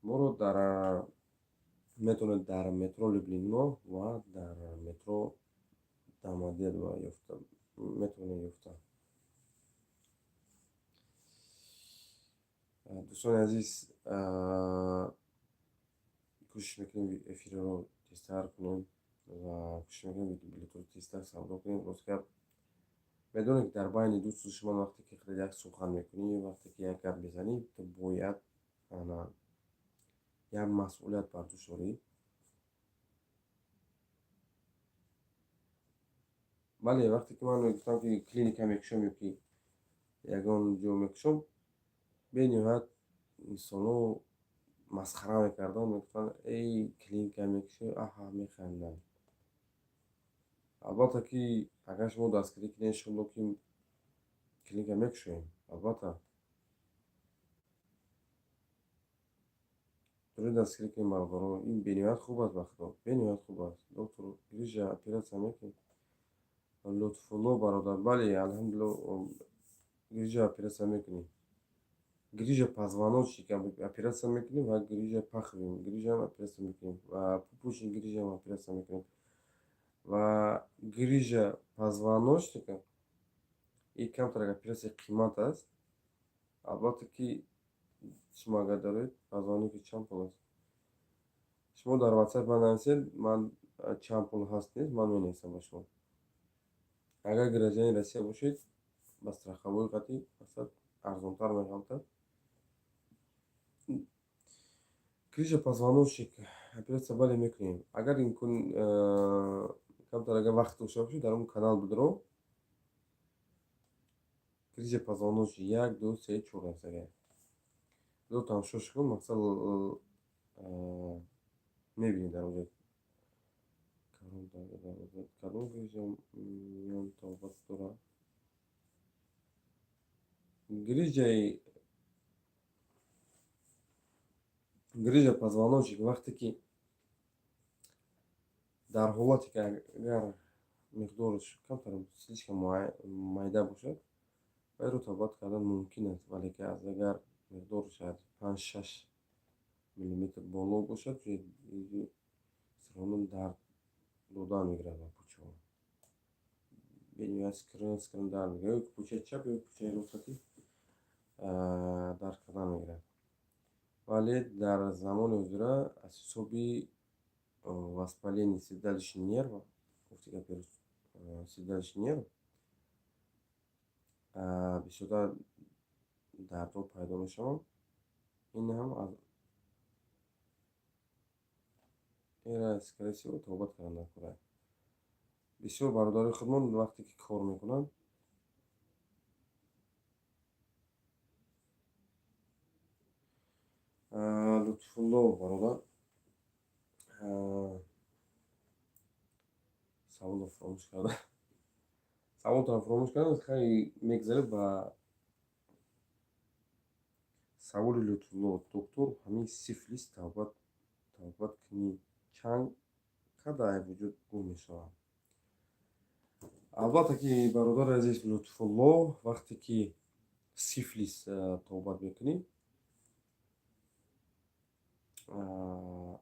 Моро метавонед дар метро Люблино ва дар метро Домодедово метавонед ёфтан. дӯстони азиз, кӯшиш мекунем эфирро тезтар кунем ва кӯшиш мекунем билетҳоро тезтар савдо кунем. Ростгап медонед ки дар байни дӯсту душман вақте ки як сухан мекунӣ, вақте ки як гап мезанӣ, ту бояд як масъулият бардошорӣ. бале вақте ки ман гуфтам ки клиника мекушам ё ки ягон ҷо мекушам, бениҳоят инсонҳо масхара мекарданд, мегуфтанд эй клиника мекушӣ, аҳа механданд. албатта ки агар шумо дастгирӣ кунед иншоалло ки клиника мекушоем, албатта дуруд дастгирӣ кунем бародаро. Ин бениҳоят хуб аст, ба худо бениҳоят хуб аст. доктор грижа оператсия мекунем. лутфулло бародар, бале алҳамдулилло грижа оператсия мекунем. грижа позвоночника оператсия мекунем ва грижа пахви грижа оператсия мекунем ва пупучник грижа оператсия мекунем ва грижа позвоночника ин камтар оператсия қимат аст. албатта ки шумо агар доред позвоночник чанд пул аст. шумо дар ватсап ман нависед, ман чанд пул ҳаст нест, ман менависам ба шумо. агар гражданин Россия бошед, ба страховой қатъи масад арзонтар меғалтад. грижа позвоночник оператсия бале мекунем. агар имкон камтар агар вақт дошта бошед, дар он канал бидро грижа позвоночник 1 2 3 4 насага до тамошош кун, мақсад мебинед дар онҷо кадом грижа меён тобат дорад. грижа позвоночник вақте ки дар ҳолате ки агар миқдораш камтар слишком майда бошад, вайро тобат кардан мумкин аст, вале ки агар миқдораш 5-6 миллиметр боло бошад, сироҳон дард додан мегирад ба пучаҳо. бениҳоят скрин дард мегирад, ё пучаи чап ё пучаи ростати дард кардан мегирад. вале дар замони ҳозира аз ҳисоби воспалени седалищни нерва, седалищни нерв бисёртар дардҳо пайдо мешаванд. ин ҳам аз эра скорее всего тобат кардан накунад. бисёр бародари худмон вақте ки кор мекунанд, лутфулло бародар, саволро фаромӯш кардам. саволтро фаромӯш кардам. хеле мегзаред ба саволи лутфулло. доктор, ҳамин сифлис тавбат кунӣ чанд қадар вуҷуд гум мешавад? албатта ки бародари азиз лутфулло, вақте ки сифлис тобат мекунӣ,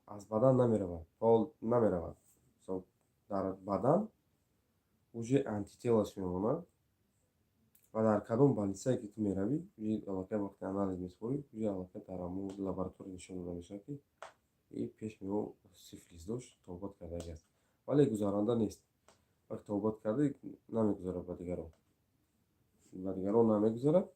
аз бадан намеравад, фол намеравад. дар бадан уже антителаш мемонад ва дар кадом больницае ки ту меравӣ, аллакай вақте анализ месупорӣ, уже аллакай дар ҳамон лаборатория нишон дода мешавад ки пеш меҳо сифлис дошт, тобат кардагиаст, вале гузаранда нест. вақте тобат карда намегузарад ба дигарон намегузарад.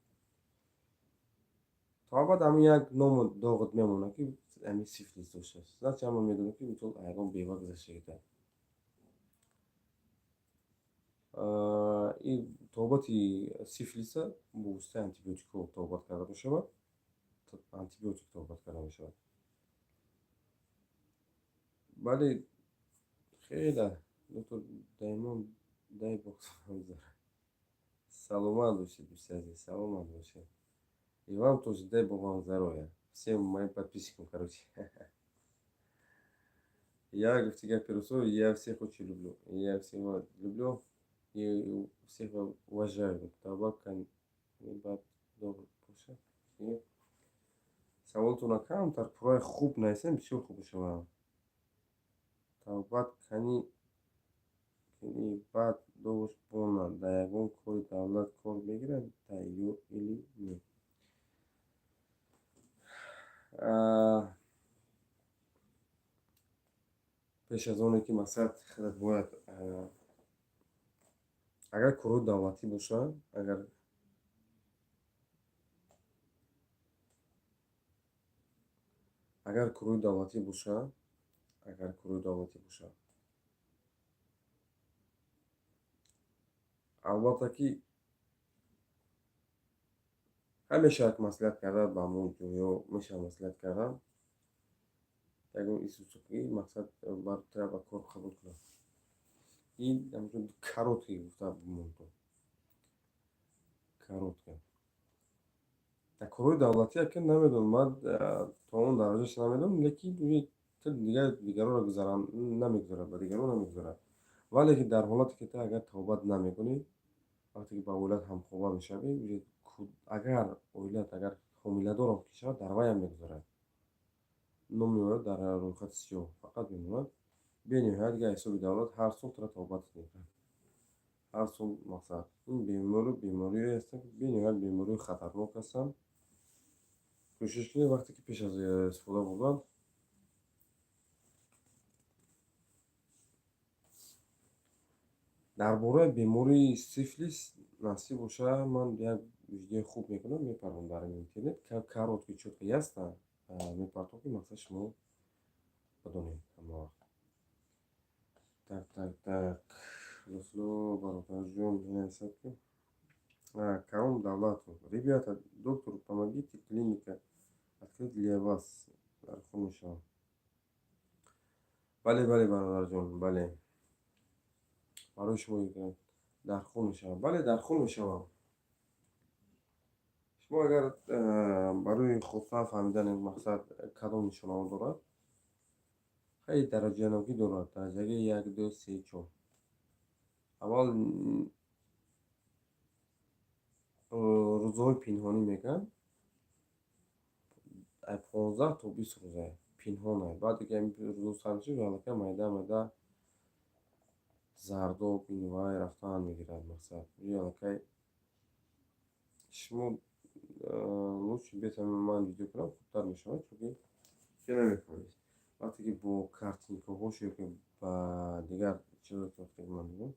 то абад ҳамин як ному доғат мемонад ки ҳамин сифлис доштааст. значи ҳама медонад ки мисол ягон бева гузашта гирифтааст. ин тобати сифлиса бо воситаи антибиотикҳо тобат карда мешавад. антибиотик тобат карда мешавад. бале хеле доктор даймон дай бохтам саломат бошед, дӯсти азиз, саломат бошед. И вам тоже дай бог вам здоровья. Всем моим подписчикам, короче. Я гуфти гаpi росо, я всех очень люблю. Я всех люблю и всех уважаю. Табакан бад добр бошад. саволтона камтар пурраи хуб нависем, бисёр хуб мешавад. Тавбат кани бад дош бонад, дар ягон кори давлат кор мегирад ё или не? пеш аз оне ки мақсад хеле бояд агар кори давлатӣ бошад, агар кӯрӯи давлатӣ боша, агар кӯрӯи давлатӣ боша, албатта ки мешавад маслиҳат карда ба мо ҷоё мешавад маслиҳат карда ягон исӯсуқӣ мақсад баротира ба кор қабул кунад. Ин ҳамчун каротки гуфта бимонто. Каротка. Дар корҳои давлатӣ яке намедонам, ман то он дараҷаш намедонам, лекин дигарро намегузарад, ба дигарон намегузарад. Вале ки дар ҳолате ки ту агар тавбат наметавонӣ, вақте ки ба оилат ҳамхоба мешавӣ, агар оилат агар ҳомиладорам ки шавад, дар ваям мегузарад. Ном меорад дар рӯйхати сиёҳ, фақат мемонад. Бениҳоят ягон ҳисоби давлат ҳар сол тура тавбатат мекунад. Ҳар сол мақсад. Ин беморие ҳастанд, ки бениҳоят бемории хатарнок ҳастанд. кӯшиш кунед вақте ки пеш аз истифода бурдан дар бораи бемории сифлис насиб боша, ман як видеои хуб мекунам, мепарам дар интернет. Каротки чоткаи ҳаста мепартом, ки мақсад шумо بدونید اما так досло баротар ҷон ҳасад ки калом давлат ребята доктор помогите клиника открыть для вас дар хун мешавам. бале бародарҷон, бале барои шумо дар хун мешавам. бале дар хун мешавам. шумо агар барои худфаҳм фаҳмидани мақсад кадом нишонаҳо дорад, خیلی درجه نوکی دارد. درجه 1 2 3 4. اول روزهای پنهانی میگن، 15 تا 20 روزه پنهانه. بعد که روز سر میشه حالا میده زرداب اینوای رفتن میگیرد. مقصد حالا که شما лучше بهتر من ویدیو کنم خوبتر میشود، چون که نمیفهمید. وقتی که با کارتینکا هاشو که با دیگر چیزا وقتی که من میگم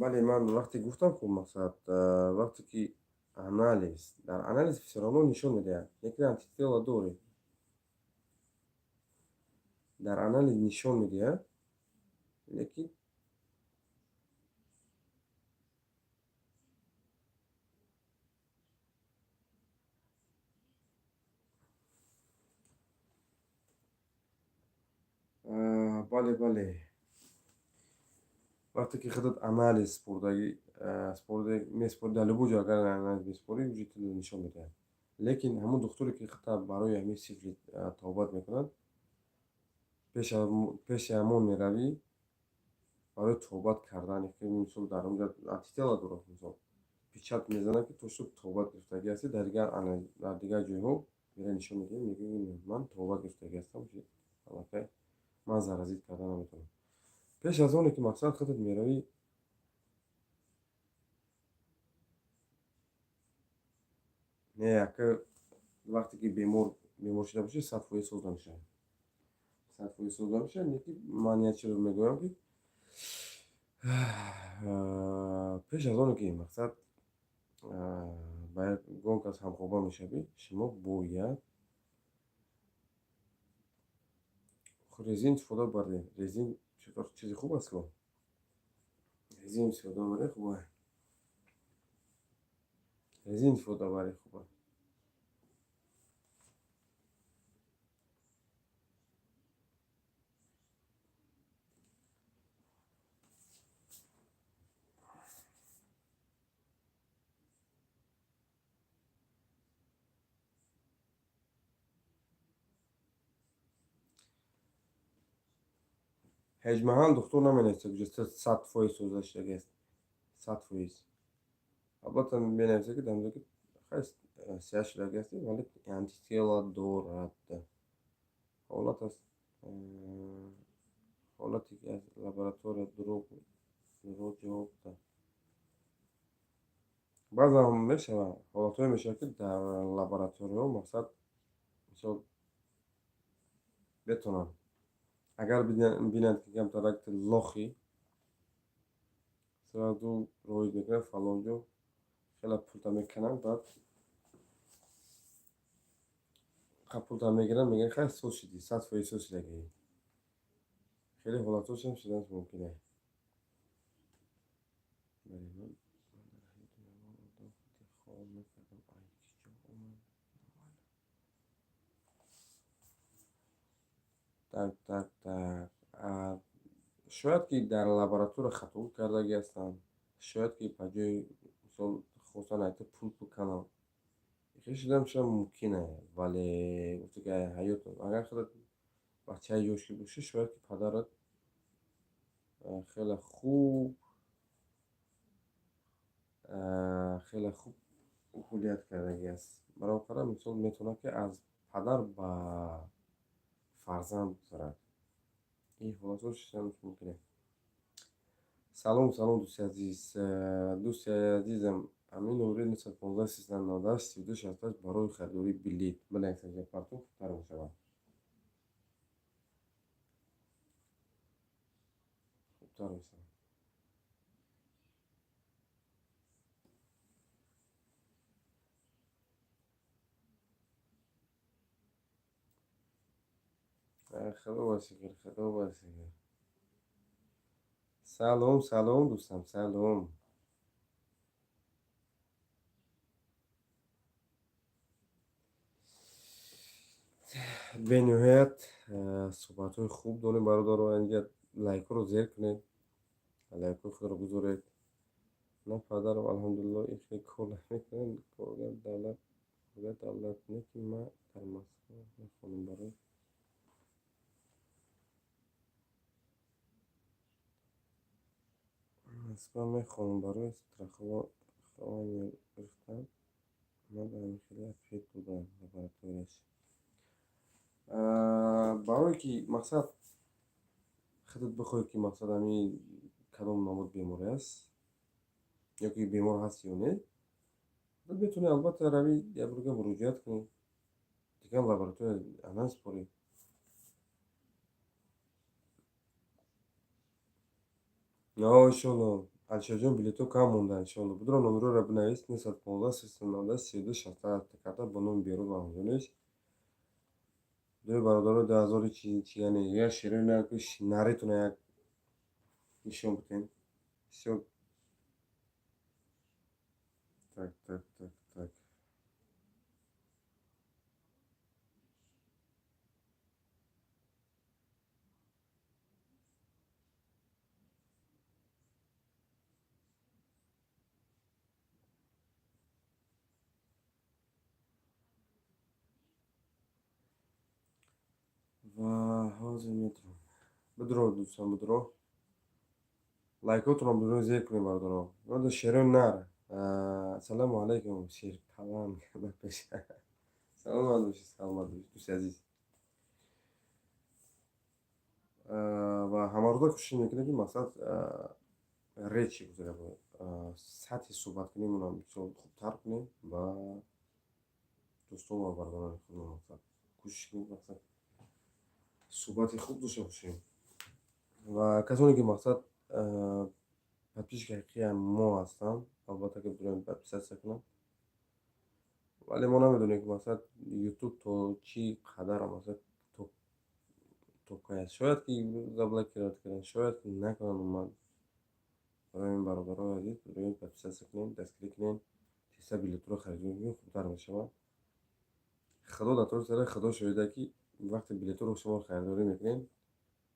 ولی من وقتی گفتم که مقصد وقتی که анализ дар анализ все равно нишон медиҳад, лекин антитела доред. дар анализ нишон медиҳад, лекин бале вақте ки худат анализ меспорӣ дар любой ҷо, агар анализ меспорӣ вуҷудту нишон медиҳад. лекин ҳамон духторе ки худта барои ҳамин сифлис тавбат мекунад, пеши ҳамон меравӣ барои тавбат кардан, мисол дар онҷа антитела дорад, мисол печат мезанад ки то шуд тавбат гирифтагӣ ҳасти. дар дигар ҷойҳо мера нишон медиҳад, мегӯяд ман тавбат гирифтагӣ ҳастам, аллакай ман заразит карда наметавонам. пеш аз оне ки мақсад худат меравӣ не яка вақте ки бемор шуда бошад 100% созда мешавад. 100% созда мешавад. лекин ман як чизро мегӯям ки пеш аз оне ки мақсад ба ягон кас ҳамхоба мешавӣ, шумо бояд резин истифода баред. резин чизи хуб аст. резин истифода баред хуб аст. резин истифода баред хуб аст. ҳеҷ маҳал духтур наменависад ки 100% созда шудагиаст. 100%. албатта менависад ки дамоди ки сиҳат шудагиаст, вале антитела дорад. ҳолат аст. ҳолати ки аз лаборатория дурӯғ ҷавоб дад. баъзан мешавад ҳолатҳое мешавад ки дар лабораторияҳо мақсад мисол бетонанд агар бинанд ки камтар як лохи сразу роид мекунад фалон ҷо хела пулта мекунам, баъд пулта мегирам, мегӯянд хеле суд шидӣ, 100% суд шидагӣ. Хеле ҳолатошам шудаст мумкин е. Бале, ман дар ҳаёти меҳмон одам худи хоҳон накардам. Ай, чӣ ҷо омад? Так. Шояд ки дар лаборатурия хатогӣ кардаги ҳастанд. Шояд ки ба ҷои мисол хостан айта пул канал. Ихе шудам шуд мумкин е, вале вақте ки ҳаётон агар худат бачаи ёш ки бошӣ, шояд ки падарат хеле хуб ҳулият кардаги аст. Барои мисол метавонад ки аз падар ба фарзанд гузарад. ин ҳолатҳо шуданаш мумкин е. Салом, дӯсти азиз. Дӯсти азизам, ҳамин номери 915 392 62 68 барои харидори билет бинависед, ҷавобтон хубтар мешавад. худо басигир. Салом дӯстам, салом. бениҳоят суҳбатҳои хуб дорем бародаро. инҷа лайкҳоро зер кунед, лайкҳои худро гузоред. ман падарам алҳамдулилло ин хеле кор намекунад. Коргар давлат не ки ман дар Москва мехонам барои страхование рифтам. ман дар хеле ответ додам лабораторияш. барое ки мақсад худат бихоҳӣ ки мақсад ҳамин кадом номуд беморӣ аст ё ки бемор ҳаст ё не, метавонӣ албатта равӣ яборга муроҷиат кунӣ. дигар лаборатория анасупорӣ. иншолло алишерҷон билетҳо кам монда. иншолло будро номероро бинавис 915 392 62 68 карда бо номи Беҳрӯз Маҳмудҷонеш. дуи бародаро 2000 чияне як шерои накӯш наретона як нишон битен. бисёр так. ва ҳозир метавон бидро дӯстон, бидро лайкотонро бидро зер кунед бародаро. ёда шерои нар. ассалому алайкум шерпаланг. саломат бошед, дӯсти азиз. ва ҳамарӯза кӯшиш мекунем ки мақсад речи гузара бояд. сатҳи суҳбаткунimонро бисёр хубтар кунем ва дӯстон ва бародарони худро мақсад кӯшиш кунем мақсад суҳбати хуб дошта бошем. ва касоне ки мақсад подписчики ҳақиқии мо ҳастанд, албатта ки бидоем подписатсия кунанд. вале мо намедонем ки мақсад ютуб то чӣ қадар мақсад токаяст. шояд ки заблокировать карданд, шояд ки накунанд. омад барои ин бародарои азиз бидоем подписатсия кунем, дастгирӣ кунем, тезтар билетҳоро харидорӣ кунем, хубтар мешавад. худо дар торои сара худо шоҳида ки вақте билетҳоро шумо харидорӣ мекунем,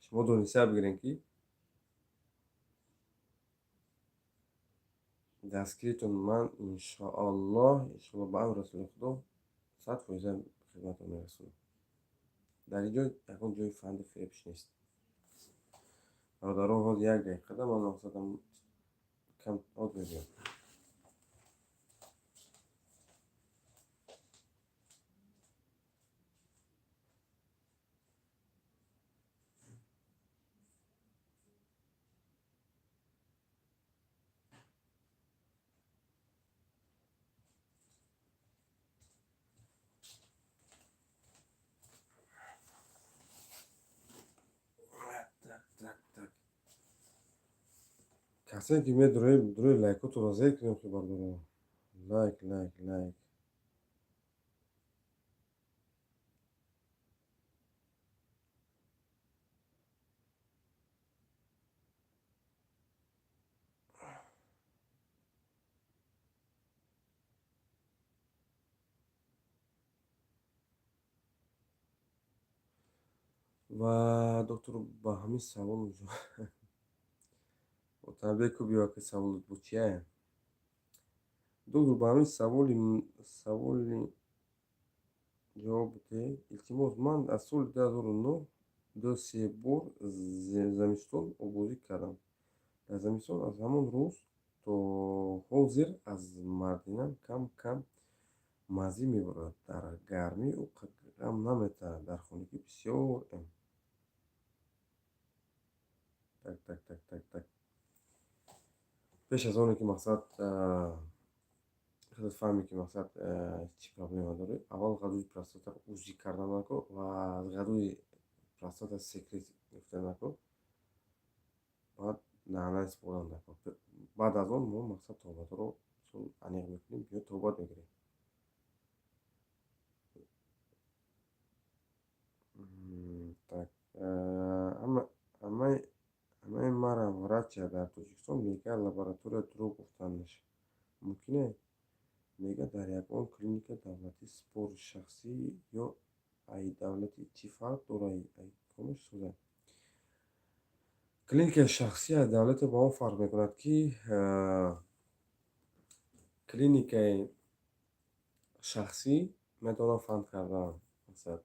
шумо дониста бигирем ки дастгиритон ман иншоаллоҳ ба амри расули худо 100% хидматон мерасонам. дар ин ҷо ягон ҷои фанду фиребш нест. бародаро ҳозир 1 дақиқада ман мақсадам кам од мегӯям. касе ки медурои лайкотонро зер кунем ки бародаро лайк. Ва доктор ба ҳамин савол отабеку биё ки саволот бу чия? Доктор ба ҳамин саволи ҷавоб бидеҳ. Илтимос, ман аз соли 2009 ду-се бор зимистон обозӣ кардам. Дар зимистон аз ҳамон рӯз то ҳозир аз мардинам кам мазӣ мебарад. Дар гармӣ ӯ қам наметаҳад. Дар хунукӣ бисёр так. Пеш аз оне ки мақсад худат фаҳме ки мақсад чӣ проблема дорӣ, аввал ғадуи простатаро узӣ карда накун ва аз ғадуи простата секрет гирифта накун, баъд наъна истифода накун. Баъд аз он мо мақсад тобатро аниқ мекунем, ё тобат мегирем. Так, ҳамаи мара врача дар Тоҷикистон мегӯяд лаборатория дурӯғ гуфтанаш мумкин е? Мегӯяд дар ягон клиника давлатӣ спори шахсӣ ё айдавлатӣ чӣ фарқ дорад? Комиш созад. Клиникаи шахсӣ айдавлате ба он фарқ мекунад, ки клиникаи шахсӣ метавонад фанд кардан, мақсад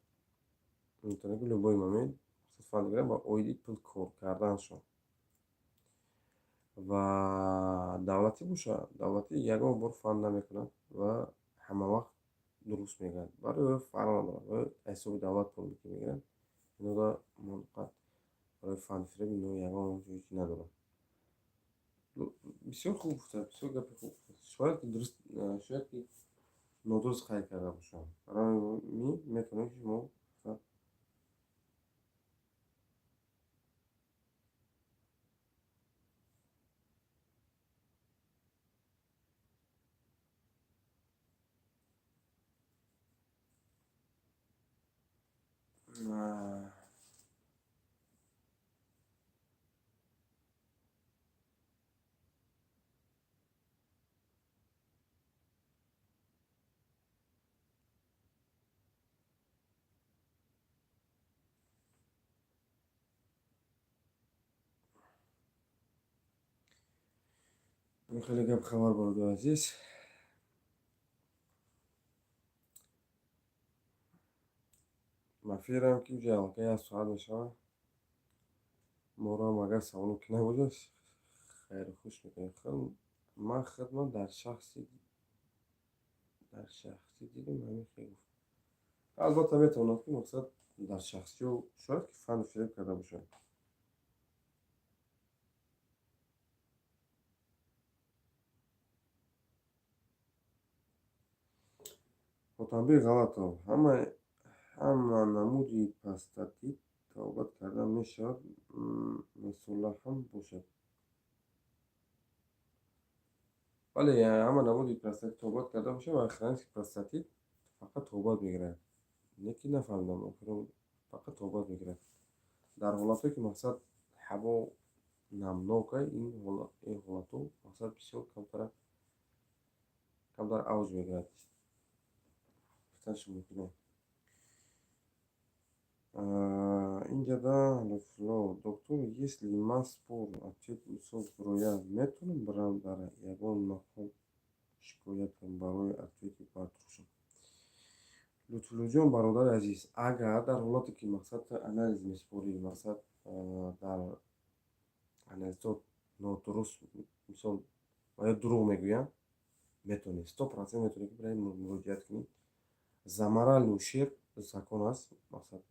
метавонад ки любой момент фанд гирад ба оиди пул кор карданашон. Ва давлатӣ бошад, давлатӣ ягон бор фанд намекунад ва ҳама вақт дуруст мегӯяд. Барои ӯ фарқ надорад, ӯ ҳисоби давлат пул мегирад. Инҳода монқад барои фандфиреб ино ягон ҷойи надорад. Бисёр хуб гуфтад, бисёр гапи хуб гуфтад. Шояд ки нодуруст қайд карда бошам. Барои мин метавонем ки мо хеле гап хабар бародари азиз. Ман фикрам ки уҷа аллакай 1 соат мешавад. Моро ҳам агар саволе ки набудаш хайру хуш мекунем. Ман хидмат дар шахси дидем ҳамин хел гуфт. Албатта метавонад ки мақсад дар шахсиё шояд ки фанду фиреб карда бошад. ҳотанбек ғалатов: ҳама намуди простатит тобат карда мешавад, мисолла ҳам бошад. бале, ҳама намуди простатит тобат карда бошад ва хранис простатит фақат тобат мегирад. Не ки нафаҳмидам, фақат тобат мегирад. Дар ҳолате ки мақсад ҳаво намнока, ин ҳолатҳо мақсад бисёр камтар авҷ мегирад. Мумкин е. Инҷода лутфулло: доктор, если ман спор ответ мисол гуроям, метавонам барам дар ягон мақом шикоят кунам барои ответи партуршон? Лутфуллоҷон, бародари азиз, агар дар ҳолате ки мақсад анализ меспорӣ, мақсад дар анализот нодуруст, мисол ё дурӯғ мегӯям, метавонед 100% метавонед ки барои муроҷиат кунед. Замарал Нӯшер закон аст, мақсад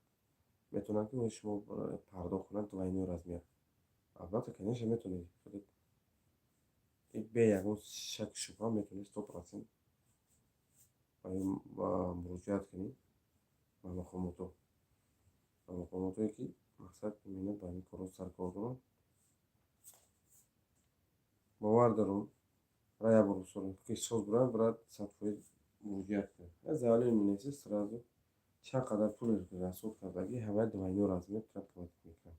метавонад ки шумо пардохт кунад двойной размер. Албатта, конечно, метавонед бе ягон шаку шубҳа метавонед 100% муроҷиат кунед ба мақомотое ки мақсад именно ба ин корҳо саркор доранд. Бовар дорам Buraya vurursun. Söz buraya, burada satmayı vuracaktı. Az evvel ünlüsü sırası. Çan kadar pul ırkı, sot kadar ki hemen duayını razmet trapovat mikro.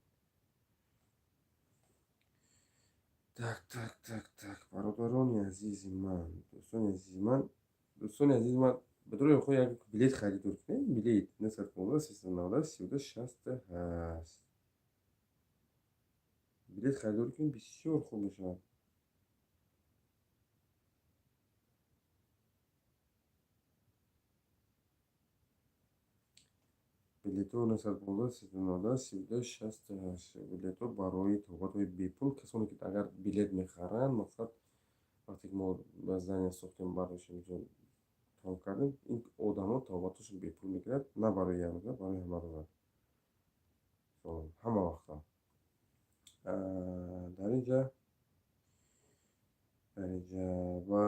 Так. Бародарони азизи ман, дӯстони азизи ман, дӯстони азизи ман, ба дуруи худо як билет харидор кунед. Билет 915 32 60 ҳаст. Билет харидор кунед, бисёр хуб мешавад. Билетҳо 915 32 60 билетҳо барои тобатҳои бепул. Касоне ки агар билет мехаранд, мақсад вақте ки мо ба зания сохтем бардоштем инҷо том кардем, ин одамо тобатҳошон бепул мегирад, на барои як рӯза, барои ҳама рӯза, ҳама вақта. дар инҷа ва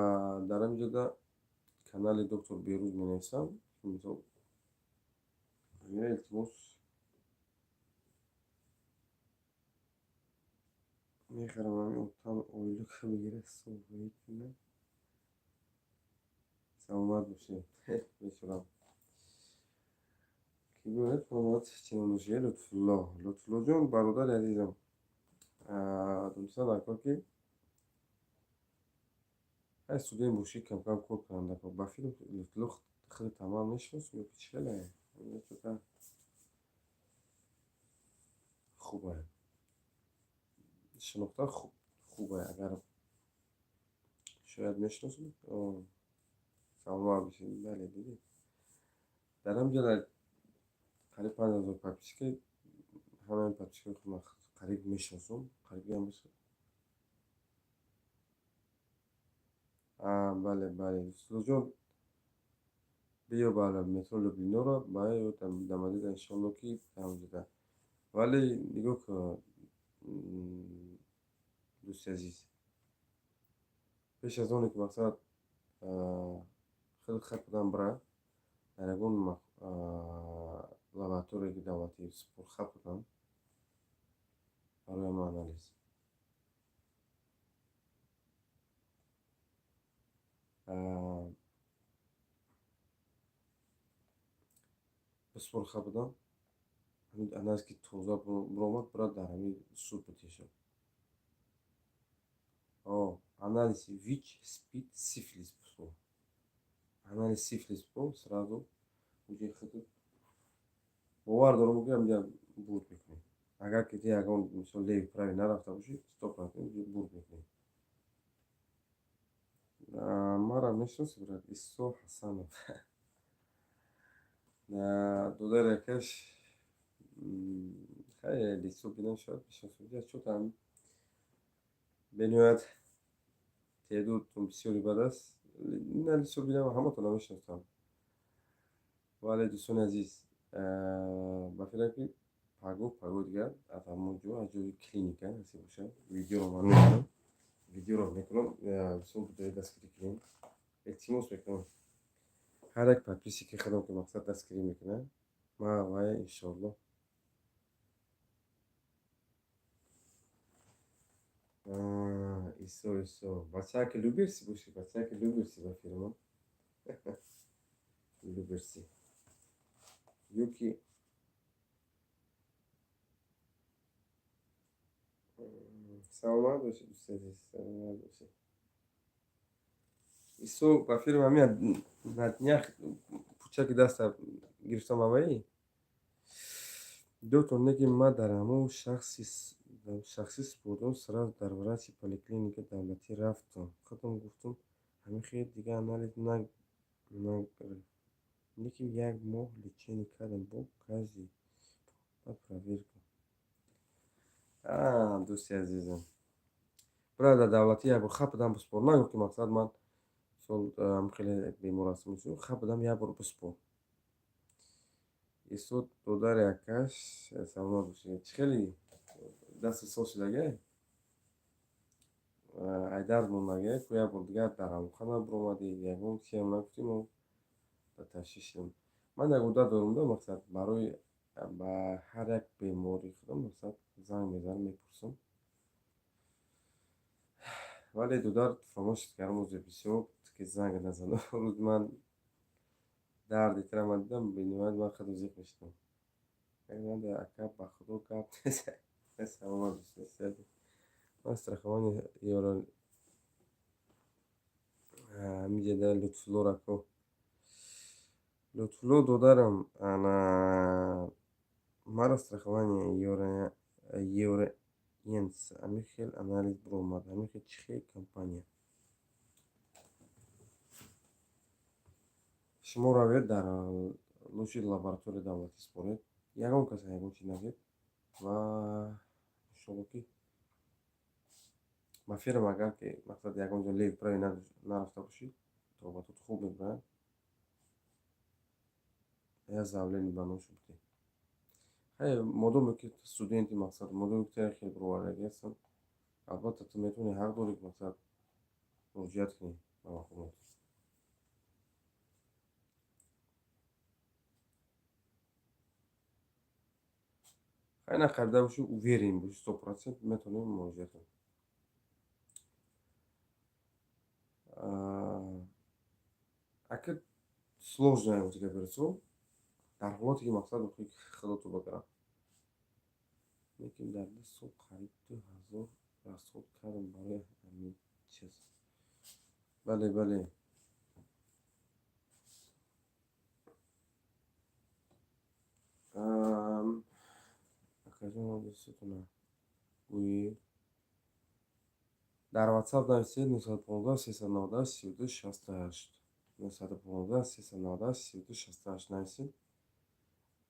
дар ҳаминҷода канали доктор Берӯз менависам. Мисол илтимос мехарам, ҳамин отам оилука мегирад, совгоӣ кунад. Саломат бошед. Мешурам. Ки гӯяд фаъолият чиноношия Лутфулло ҷон, бародари азизам. донистан дар кор ки ҳай студент бошӣ, кам-кам кор кунам дар кор. Ба филм Лутфулло хеле тамам мешиносӣ ё чӣ хеле? Чука хубе. Шинохта хубе. Агар шояд мешиносед, саломат бошед. Бале, дидед. Дар ҳаминҷода қариб 5000 подписчика, ҳамаи подписчикаи худро қариб мешиносам. Қариб ям бошад. Бале. Лутфулло ҷон, биё бала метро Люблиноро, баё дамадида иншоалло ки ҳаминҷода. Вале нигоҳ кун, дӯсти азиз, пеш аз оне ки мақсад хеле хат будам бира, дар ягон лабораторияи давлатӣ хат будам барои ҳама анализ. Бисмор хат будам. Ҳамин анализ ки тоза биромад, бирад дар ҳамин суд битешад. Анализ ВИЧ, СПИД, сифлис бисмор. Анализ сифлис бисмор, сразу ҳуҷаи хату бовар дорам ки ҳаминҷа бурд мекунем. Агар ки ягон мисол леви прави нарафта бошӣ, стоп накунед, бурд мекунем. Мара мешиносӣ, брат? Исо Ҳасанов. Додари якаш хеле лицо бинам шояд мешиносед. Чо там бениҳоят теъдодтон бисёри бад аст. На лицо бинам ҳаматонро мешиносам. Вале дӯстони азиз, ба фикрам ки пагоҳ дигар аз ҳамон ҷо, аз ҷои клиника насиб бошад, видеоро ман мекунам, бисёр будои дастгирӣ кунем. Илтимос мекунам ҳар як подписчики худам ки мақсад дастгирӣ мекунад, ман вай иншоалло исо бачаки люберси бошӣ, бачаки люберси ба фирма люберси ёки саломат бошед дӯстои азиз, саломат бошед. исо ба фирма ҳамин на днях пӯчаки даста гирифтам аваи. Доктор неки ман дар ҳамон шахси спортдон сразу дар врачи поликлиника давлатӣ рафтам. Худам гуфтам ҳамин хел дигар анализ нагирифт. Неки як моҳ лечение кардам бо каждый бад проверка. Дӯсти азизам, бирад дар давлатӣ як бор хат будам биспор. Нагӯ ки мақсад ман хеле бемор ҳастам. Хат будам як бор биспор. Исо додари якаш, саломат бошед. Чӣ хеле 10 сол шудагай? Айдар монагай, ку як бор дигар дар ҳамохона биромадӣ, ягон чиам нагуфтӣ, мо ба ташвишем. Ман як одат дорам да, мақсад барои ба ҳар як бемори худам мақсад занг мезанам, мепурсам. ولی دودار فراموش کردم روز پیشو که زنگ نزنم. روز من درد ترم دیدم بینواد من خود زیق میشتم. من در اکاب با خودو کاب نسا ما دوست داشتم. من استرخوانی یارو میگه در لطفلو راکو. لطفلو دودارم انا مرة استرخوانی یورو ینس امیخیل انالیز بروماد امیخیل چخی کمپانیا. شما روید در لوشید لابراتوری دولتی سپورید ягон каса ягон чи навед ва шумо ки ба фирма агар ки мақсад ягон ҷо лев прави нарафта бошед тобатот хуб мебаранд я завлени ба ношум ки хай модоме ки студенти мақсад модоме ки тияи хел бировардаги ҳастанд албатта ту метавонӣ ҳақ дорӣ ки мақсад муроҷиат кунӣ ба маҳкумот. хай нақарида бошӣ уверен бошӣ 100% метавонӣ муроҷиат кунӣ. агар сложная у тебя персо дар ҳолате ки мақсад мехоҳӣ ки худатро бакарам лекин дар 2 сол қариб 2000 расход кардам барои ҳамин чиз. бале бале акаҷон дӯстотона гӯӣ дар ватсап нависед 915 398 3268 915 398 нависед.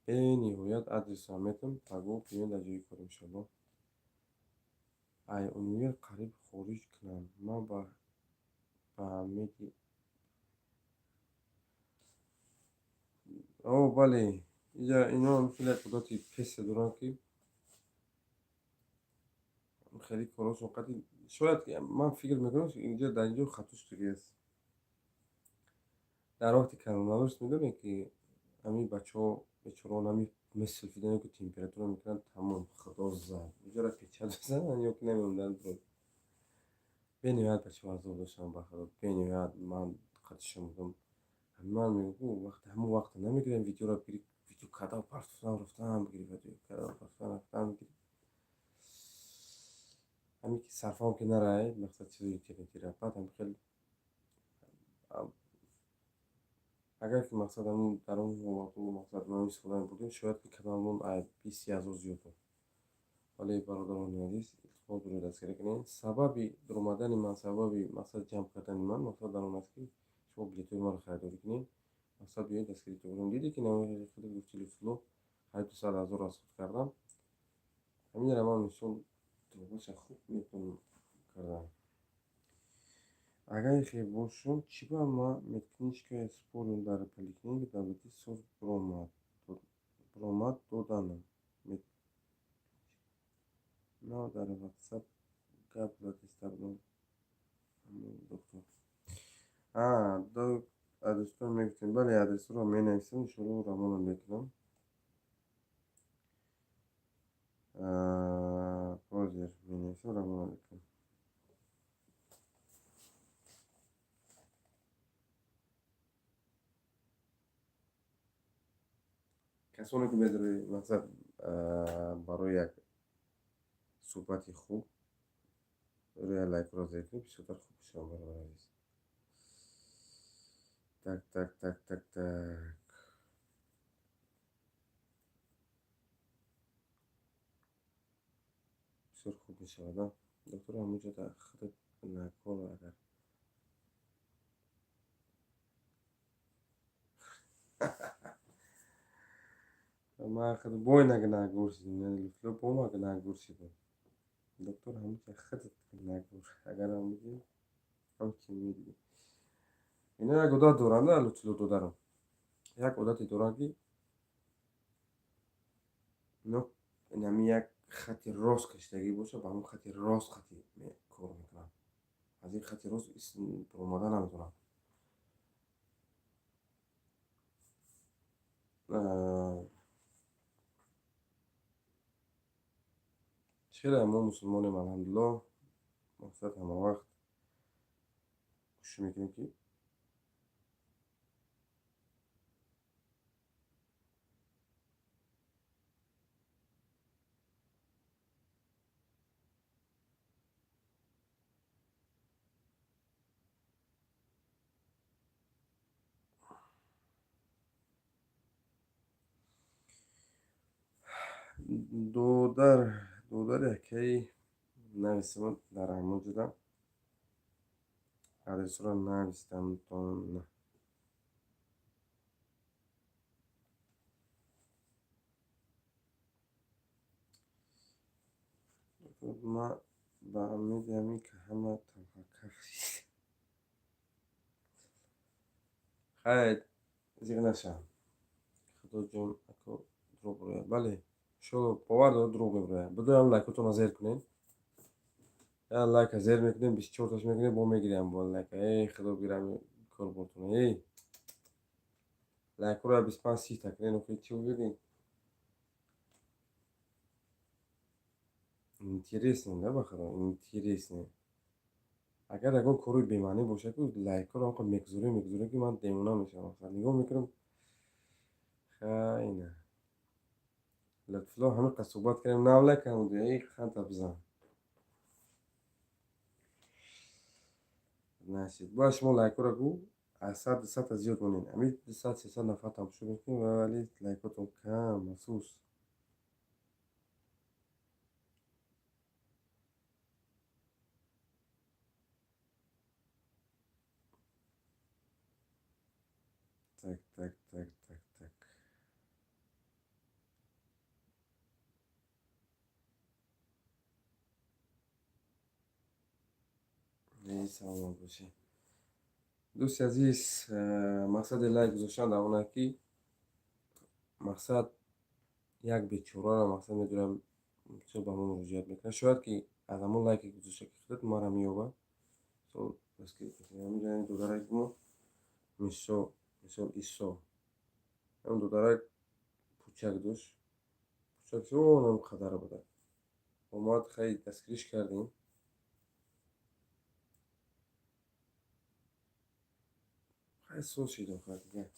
бениҳоят адресро метам паго кунед дар ҷойи кор иншоалло. ай универ қариб хориҷ кунам ман ба меди о бале ино хеле қудрати песе доранд ки хеле корашон қати шояд ман фикр мекунам инҷо дар инҷо хато шудагиаст. дар вақти коронавирус медонед ки ҳамин бачаҳо бечораҳо намеселфиданд ё ки температура мекунанд тамом худо зад иҷора печат бизананд ё ки намемонанд дур. бениҳоят бачаҳо азоб доштанд ба худо бениҳоят ман қатишон будам. ман мегӯям вақти ҳамон вақта намегирем видеоро бигири видео кардам партофтан рафтан бигири видео кардам партофтан рафтан бигири ҳамин ки сарфам ки нарай мақсад чизои интернети рафт ҳам хел агар ки мақсад ҳамун дар он ҳолату мақсад мо истифода мебурдем шояд ки каналмон 20,000 зиёд буд. вале бародарони азиз илтифот доред дастгирӣ кунед. сабаби дуромадани ман сабаби мақсад ҷамъ кардани ман мақсад дар он аст ки шумо билетҳои маро харидорӣ кунед. мақсад биёед дастгиритон кунем. диде ки намояи худат гуфти луфтуло ҳай 200,000 расход кардам. ҳаминро ман мисол тобаша хуб метавонам кардан. агар хел бошам чиба ма медкнижкаи спорим дар поликлиника давлати соз буромад доданам. на дар ватсап гап зад истардам доктор адресро мегуфтем. бале адресро менависам иншоалло рамона метунам. ҳозир менависам рамона метунам. касоне ки медори мақсад барои як суҳбати хуб рӯя лайкро зекунед бисёртар хуб шавам барои азиз. так бисёр хуб мешавад. доктор ҳамонҷо дар худат накор агар ман худ бой нагурсидем луфло помага нагурсидем. доктор ҳамонҷо худат нагур агар ҳамонҷо ҳамчи медиҳи ино як одат доранд луфло додарам. як одате доранд ки ино инами як хати рост кашидагӣ боша ба ҳамон хати рост хати кор мекунанд. аз ин хати рост омада наметавонанд. чера мо мусулмонем алҳамдулилло мақсад ҳама вақт کوشش میکنیم که دودر دودر یکی نویسم در همون جدا آدرس رو نویستم تون ما با امید همی که همه توقع خیر زیغ نشم خدا جون اکو دروغ روی بله شو باور داره دروغ روی بدو هم لایکتون رو زیر کنین یا لایک زیر میکنین 24 تاش میکنین با میگیریم با لایک ای خدا بگیرم کار باتون ای لایک رو 25 30 تا کنین و چی بگیرین интересно да бахара интересно агар ягон кори бемаънӣ бошад ки лайкаро онқадр мегузорем ки ман демона мешавам ахир нигоҳ мекунам хайна лутфулло ҳамин қадр суҳбат кардем нав лайкам эй ханта бизан нашид бояд шумо лайкаро гу аз 100 200 зиёд монед ҳамин 200 300 нафар тамошо мекунем вале лайкотон кам афсӯс так саломат бошед дӯсти азиз мақсади лайк гузоштан дар он аст ки мақсад як бечораро мақсад медонам чо ба мо муроҷиат мекунад шояд ки аз ҳамон лайке гузошта ки худат маро меёбад сол баски намедонем додарак мо мисол исо ҳамн додарак пӯчак дошт пӯчак онам қадар буда омад хай дастгириш кардем хай сол шид охир дигар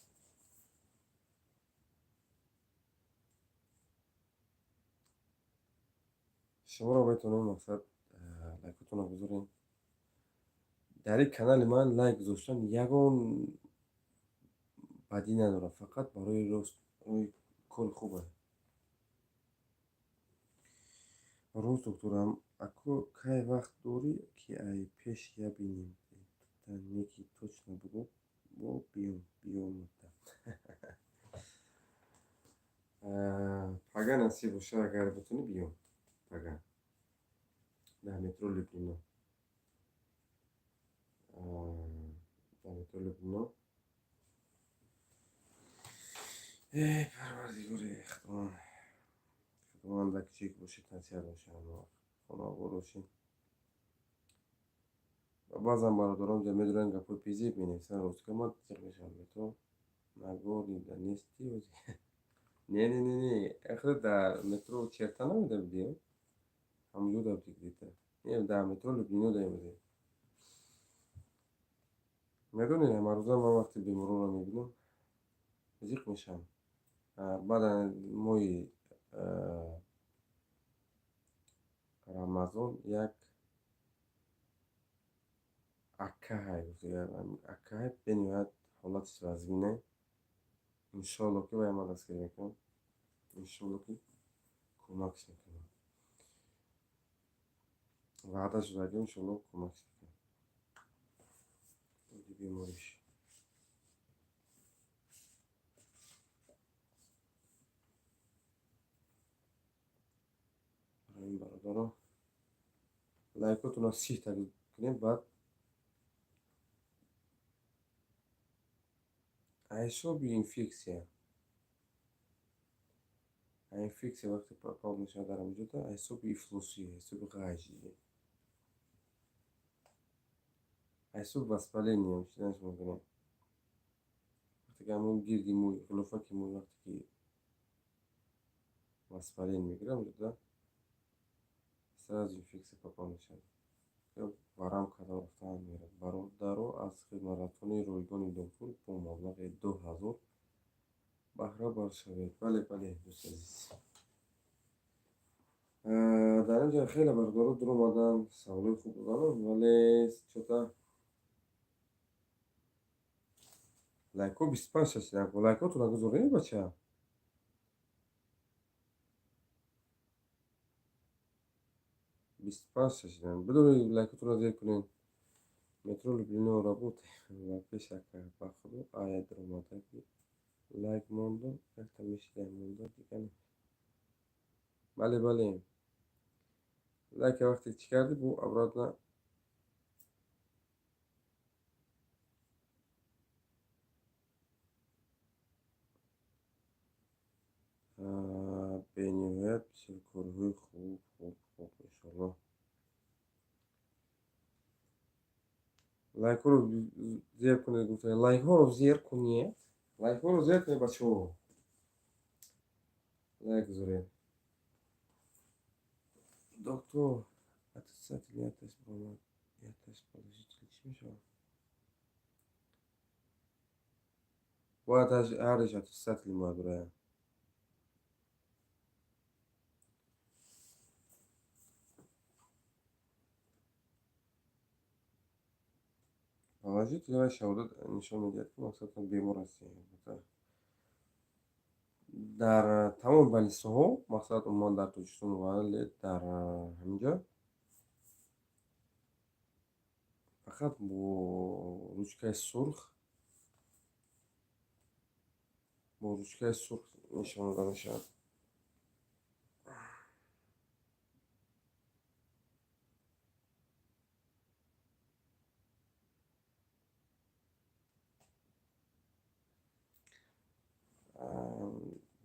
шуморо метавонем мақсад лайкотонро гузорем дар ин канали ман лайк гузоштан ягон бадӣ надорад фақат барои рост кори хуб аст рост докторам аку кай вақт дорӣ ки ай пеш я бинем неки точно буго бо биём пага насиб бошад агар битунӣ биём пага дар метро люблино парвардигори худованда кичик бошед насиҳат бошад хонавор бошем баъзан бародарон медонанд гапҳои пизиб менависанд ростика ман зиқ мешавам метро нагори донести не ахир дар метро черта намеда бидем ҳамҷода будик где-то не дар метро люблино даёмаде медонед ҳама рӯза ман вақти беморонро мебинам зиқ мешавам баъд моҳи рамазон як аккаҳай бениҳоят ҳолати вазмина иншоалло ки вай ман дастгирӣ мекунам иншоалло ки кӯмакш мекунам ваъда шуда иншоалло кӯмакш мекунам бемориш барои бародарон лайкотонро 30 та кунем баъд ҳисоби инфексия вақте попал мешавад дар ҳамҷода ҳисоби ифлосӣ ҳисоби ғаҷ ҳисоби воспаление чиданаш мумкин аст вақте ки ҳамон гирди мӯй ғилофаки мӯй вақте ки воспаление мегирад ҳамҷода сразу инфексия попал мешавад варам карда рафтан мерад. Бародаро аз хидмаратони ройгони дохтур бо маблағи 2000 баҳра шавед. Бале, бале, дӯст азиз. Дар ин ҷо хеле бародаро дур омадан, саволои хуб доданд, вале чота лайкҳо 25 шашиданд. Лайкҳотон нагузоред бача. 25 шашиданд. Бидуни лайкҳотонро зер кунед. Метро Люблино работает. Пешака ба худо ая даромадаки лайк мондо, якта мешидан мондо дигар. Бале, бале. Лайка вақте чӣ карди бу обратно бениҳоят бисёр корҳои хуб иншоалло. Лайкҳоро зер кунед, гуфтам. Лайкҳоро зер кунед. Лайкҳоро зер кунед бачаҳо. Лайк гузоред. Доктор, отрицательный тест бромат. Я тест положительный. Чӣ мешавад? Бояд ҳариш отрицательный бояд бирая. Положительный шавода нишон медиҳад ки мақсадан бемор ҳастед. Дар тамоми балисоҳо, мақсад умуман дар Тоҷикистон, вале дар ҳаминҷо фақат бо ручкаи сурх нишон дода мешавад.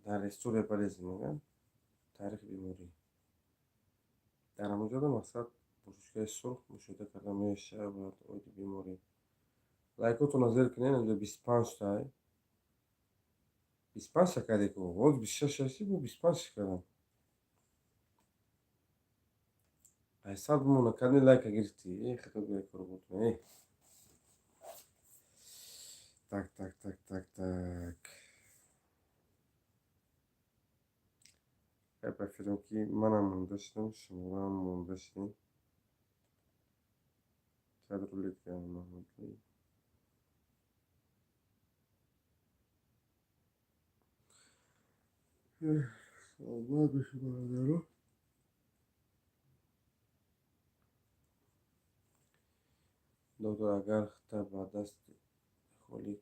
Дар история болезни мегӯям, таърихи беморӣ. Дар ҳамонҷода мақсад бо ручкаи сурх мушоҳида карда мешавад оиди беморӣ. Лайкҳотонро зер кунед. Инҷо 25 тай. 25 кардеку. Воз 26 шашти бо 25 кардам. 800 бимона кадни лайка гирифтӣ. Хато гӯя кор бутме. Так. Я преферирам ки манам монда шудам, шумоам монда шудем. Шаyd рулетка маҳмудли. Саломат бошед бародаро. Доктор, агар хита ба дасти холӣ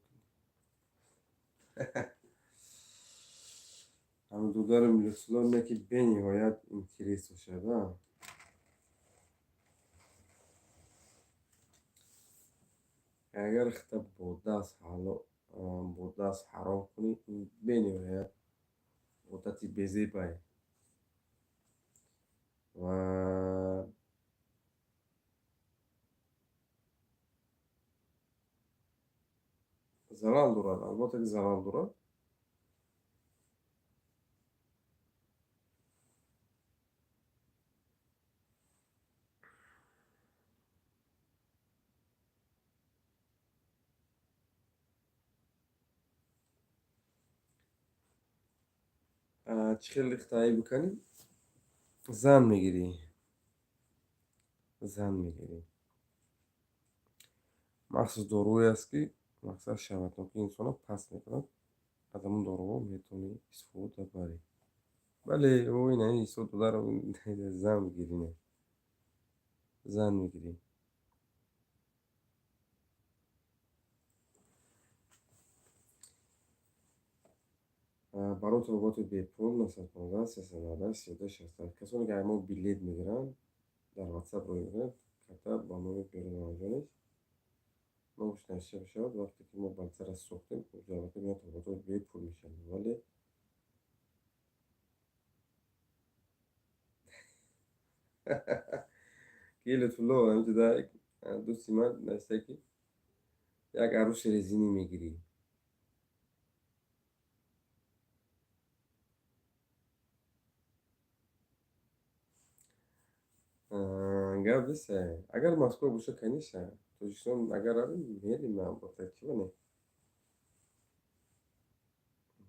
ҳамин додари милисуло не ки бениҳоят интерес бошад. Агар хита бо даст ҳаром кунӣ, ин бениҳоят одати безебае ва зарар дорад. Албатта ки зарар дорад. Чӣ хеле хитаӣ биканӣ? Зан мегирӣ. Махсус доруе аст ки мақсад шаҳватнокии инсонро паст мекунад. Аз ҳамон доруҳо метавонӣ истифода барӣ. Бале, инани исбот додаро зан мегирӣ. Барои талаботи бепул 915 390 32 касоне ки мо билет мегиранд дар WhatsApp рӯй мегиранд, карта ба номи Берун Амаҷонис номаш навишта мешавад. Вақте ки мо балсара сохтем, албатта меяд талаботи бепул мешавад. Вале ки лутфулло ҳамҷода дӯсти ман навишта ки як арӯси резинӣ мегирӣ. гап нест. Агар Москва боша, конечно. Тоҷикистон агар равем мерим ба таркиба не.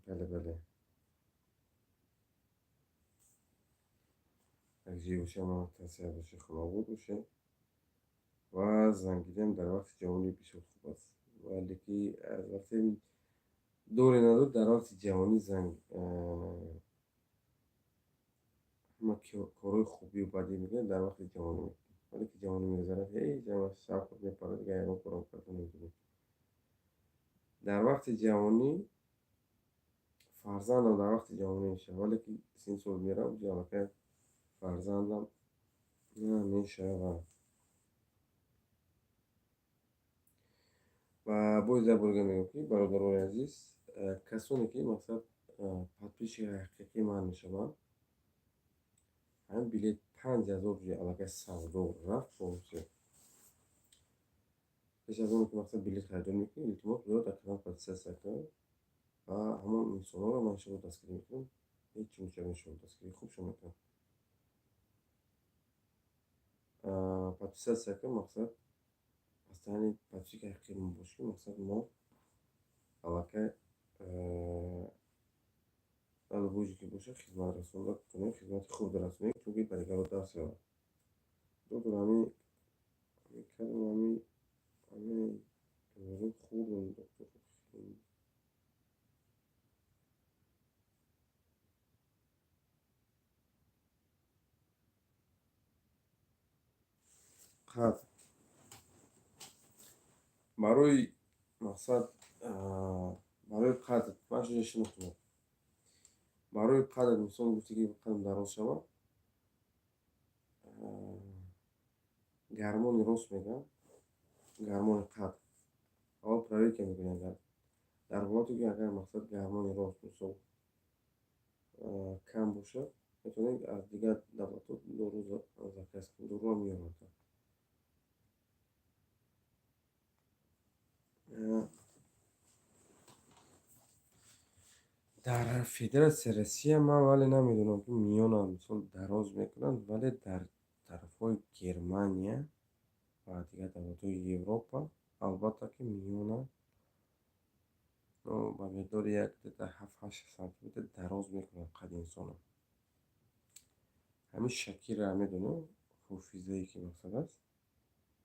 Бале, бале. такҷӣ боша, ман тавсия боша, хунобуд боша ва зангидем дар вақти ҷавонӣ бисёр хуб аст. Вале ки аз вақте дори надор дар вақти ҷавонӣ занг ҳама корҳои хубию бадӣ мекунем дар вақти ҷавонӣ мекунем. Вале ки ҷавонӣ мегузарад, шавқат мепарад, дига ягон кором карда намедонем. дар вақти ҷавонӣ фарзандам дар вақти ҷавонӣ мешавад, вале ки син сол меравад, аллакай фарзандам мешавад. ва боз барга мегӯям ки бародарои азиз, касоне ки мақсад подписчикаи ҳақиқии ман мешаванд, ҳамин билет 5000 ҷӯи аллакай савдо рафт бовусе. пеш аз оне ки мақсад билет харидор мекунем, илтимос биёед дар канал подписатсия кунед ва ҳамон инсонҳоро ман шумо дастгирӣ мекунам. ҳеҷ чӣ мешавад, шумо дастгирии хубшон мекунам. подписатсия кун, мақсад ҳастани подписчикаи ҳақиқии ман бош ки мақсад мо аллакай албӯҷе ки боша хизмат расонда кунем, хизмати хуб расонем, чунки ба дигаро дарс ёбад. доктор ҳамин кадом ҳамин хурдам доктор қад барои мақсад барои қад ман шуҷа шинохтам. барои қад инсон гуфте ки қадам дароз шавад, гармони рост мегӯям, гармони қад аввал проверка мекунем. дар ҳолате ки агар мақсад гармони рост мисол кам бошад, метавонем аз дигар давлатҳо дору заказ кунем, доруро меорад. дар федератсияи Россия ман вале намедонам ки миёна мисол дароз мекунанд, вале дар тарафҳои Германия ва дигар давлатҳои Европа албатта ки миёна ба миқдори 7-8 сантиметр дароз мекунанд қади инсонро. ҳамин Шакира медонем, ҳофизае ки мақсад аст,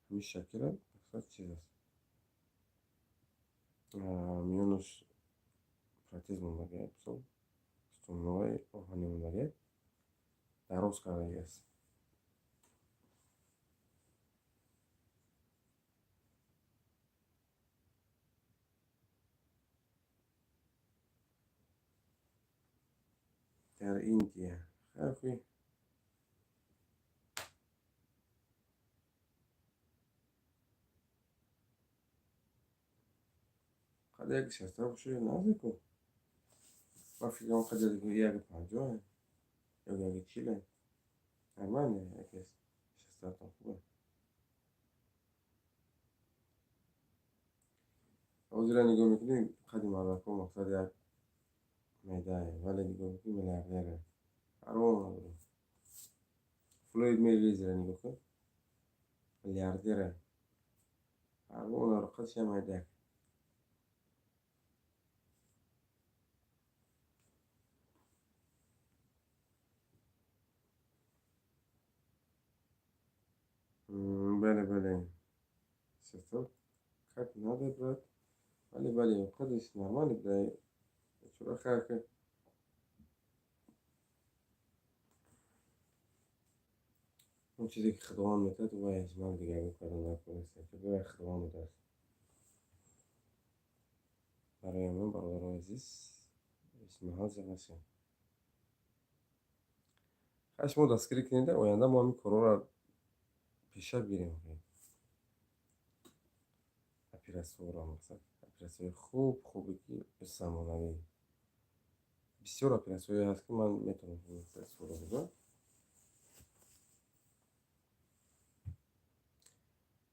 ҳамин Шакира мақсад чиз аст, миёнаш протез мондаги мисол стумнои оҳани мондаги дароз кардаги аст. дар Индия хайр қади 160 боша ё наздику. ман фикр кардам қади 150 ё 140. нормально 160 хубе. ҳозира нигоҳ мекунем қади мардакҳо мақсад як медае, вале нигоҳ мекунем миллиардере. парво надорад. Флойд Мейвезера нигоҳ кун, миллиардере. парво надорад, қадиш як медае. бале, бале. Сестор как надо брат. бале, қадиш нормально брат. чора хайр ки. اون چیزی که خداوند میده تو باید اجمال دیگه بکنم نکنسته که باید خداوند میده است. برای من برادر عزیز اسم ها زمشه خش ما دستگیری کننده آینده ما همین کارا را پیش بگیریم. اپراسیون را مثلا اپراسیون خوبی که زمانوی بسیار اپراسیون هست که من میتونم اپراسیون را بگم.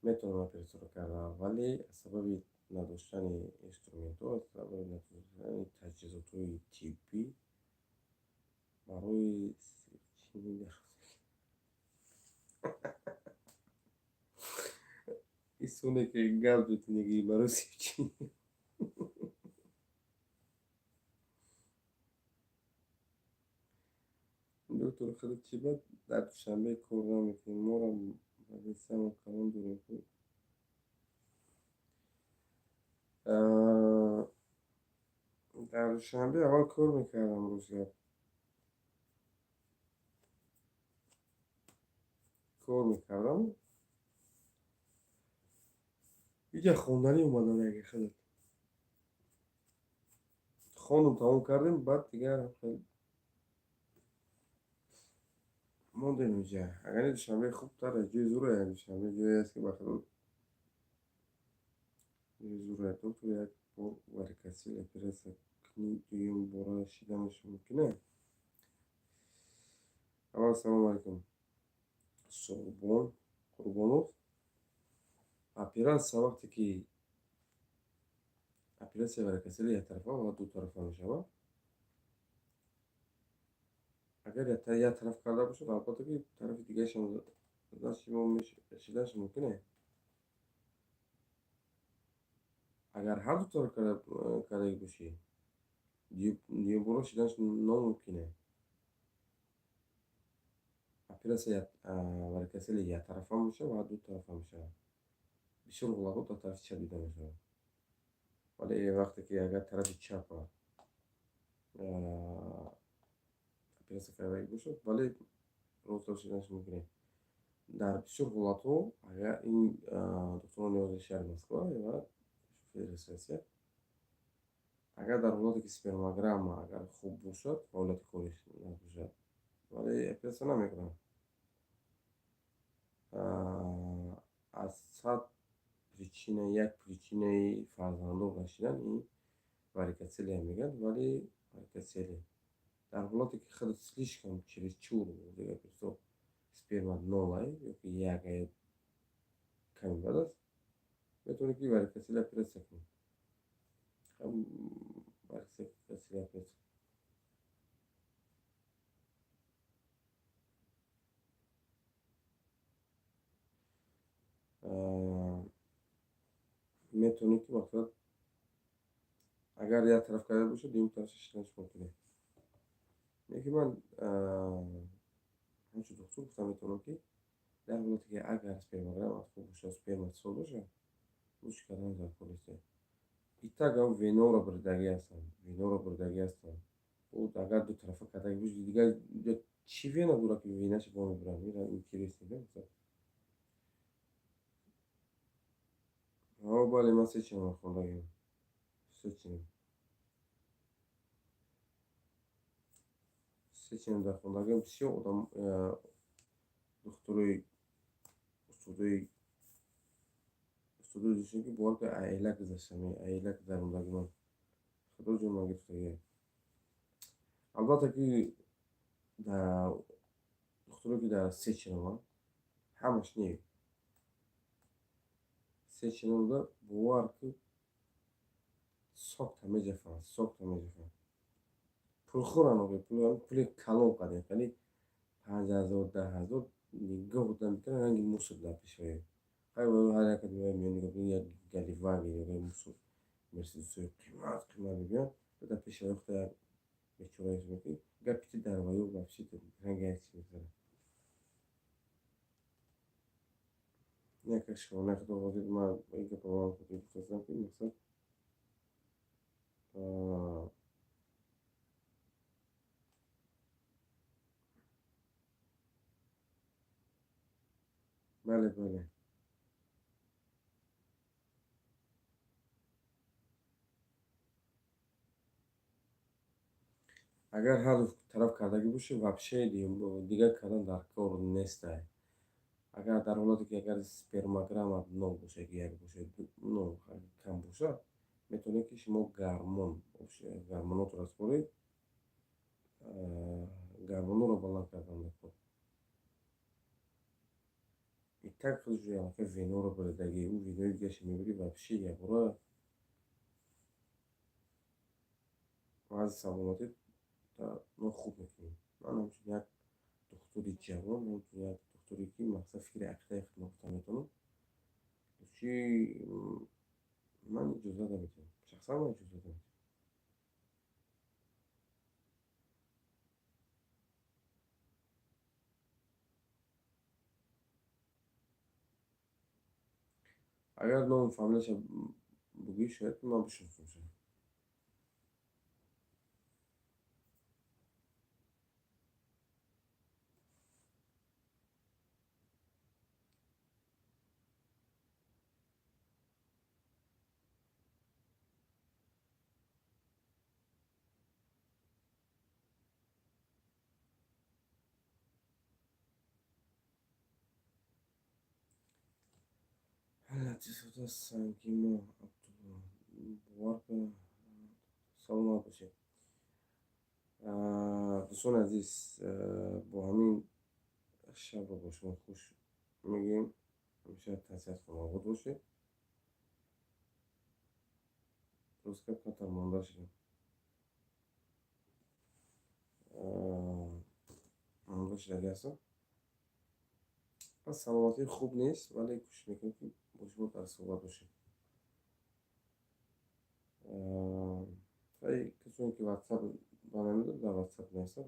میتونم اپراسیون را کردم ولی سبب نداشتن اینسترومنت‌ها، سبب نداشتن تجهیزات‌های طبی برای چی می‌گم تونه که گل بتونی برای چی؟ دکتر خودت چی بود؟ در دوشنبه کار نمیکنی ما را مدرسه و کلان داریم که در دوشنبه اول کار میکردم روزگار کار میکردم اینجا خوندنی اومدم اگه خودت خوندم تمام کردیم بعد دیگه موندیم اینجا اگر دوشنبه خوب تره جای زوره دوشنبه جایی است که بخدا جای زوره دکتر یک بار ورکسی اپراسیون کنی دویم باره شیدنش ممکنه اول سلام علیکم صبحون قربانوف операция وقتی که операция ورکسی یک طرفه و دو طرفه میشود اگر یک طرف کرده باشد البته که طرف دیگه شما دست شما شیدنش ممکنه اگر هر دو طرف کرده باشی دیگه برو شیدنش ناممکنه операция ورکسی یک طرفه میشه و دو طرفه میشه بسیار غلطات در طرف چپ دیده میشه ولی وقتی که اگر طرف چپ операция کرده باشد ولی روز شدنش ممکنه در بسیار حالتها اگر این دکتران نیاز شهر مسکو و فدراسیون اگر در حالتی که سپرماگرام اگر خوب باشد حالت کارش نباشد ولی اپراسیون نمیکنم از صد причина یک причине فرزندان نشدن این ورکسیلی میگن ولی ورکسیلی در حالتی که خود слишком чересчур دیگه просто сперма новая yoki یک کمی بعد است میتونه که ورکسیلی اپراسیون کنی هم ورکسیلی اپراسیون میتونه که مثلا اگر یک طرف کرده باشه دیم طرف شدنش ممکنه میگه من همچون دکتر گفتم میتونم که در حالتی که اگر سپرماگرام خوب باشه سپرم سال باشه روش کردن در پلیسه ایتاگ هم وینو را بردگی هستن وینو را بردگی هستن او اگر دو طرفه کردگی باشه دیگه چی وینا دورا که وینش با میبرن میرن این کریس میگه مثلا بله من سه چنم خوندگیم سه چنم سه چنم در خوندگیم بسیار آدم دکتروی استودوی دوشون که بار که ایلک گذاشتم ایلک زروندگی من خدا جون من گفتگیه البته که در دکتروی که در سه چنم همش نیه سه چنم دا بوار که ساخت همه جفن ساخت همه جفن پول خورن آقای پول کلان قدیم یعنی 5000 10,000 نگاه بودن میکنن هنگی موسود در پیش های هر یک دیگه میان نگاه یک گلیواگی یا موسود مرسیدس قیمت ببین در پیش های اختیار بیچارهش میکنی گر پیچی در وایو بفشید هنگی هرچی میکنه نکش شما نخدا وزید من اینکه پروان خودی بخواستم که مثلا بله بله اگر هر طرف کردگی باشه وابشه دیگه کردن در کار نیست اگر در حالتی که اگر سپرماگرام نو باشه که یک باشه نو کم باشه میتونه که شما گرمونات را سپارید گرمونو رو بلند کردن نکن і так вже که وینو رو بردگی او وینو دیگه شما میبری وابشه یک باره و از سلامتی ما خوب میکنیم من همچون یک دکتری جوان همچون یک دکتری که مقصد فکر عقیده خدمت میتونم چی؟ من اجازه نمیدم، شخصا من اجازه نمیدم. اگر نام فامیلش بگی شاید من بشناسم شاید. لطیفه سنگین و باور کنه. سلامت باشه. دوستان عزیز، با همین شب رو با شما خوش میگیم. همیشه تحصیلات خانواده باشه. روز که کتر مانده شدیم، مانده شده هستم. از سلامتی خوب نیست ولی کوشش میکنم که با شما در صحبت باشیم. خیلی کسانی که واتساپ با نمیدون در واتساپ نیستن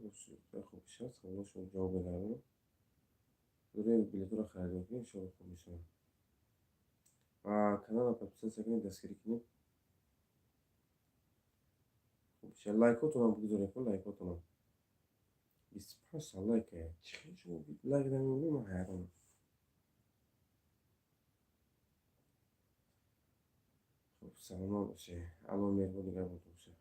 خیلی خوب میشه سوالشون جواب بدم. دوره بلیط رو خرید کنیم انشاءالله خوب میشه. و کانال سابسکرایب کنید، دستگیری کنید. خوب میشه. لایکاتون هم بگذارید کن. لایکاتون هم 25 سال لایکه. چه شما لایک نمیدونی؟ من حیرانم. خب سلام باشه. الان مهربان نگهبانتون باشه.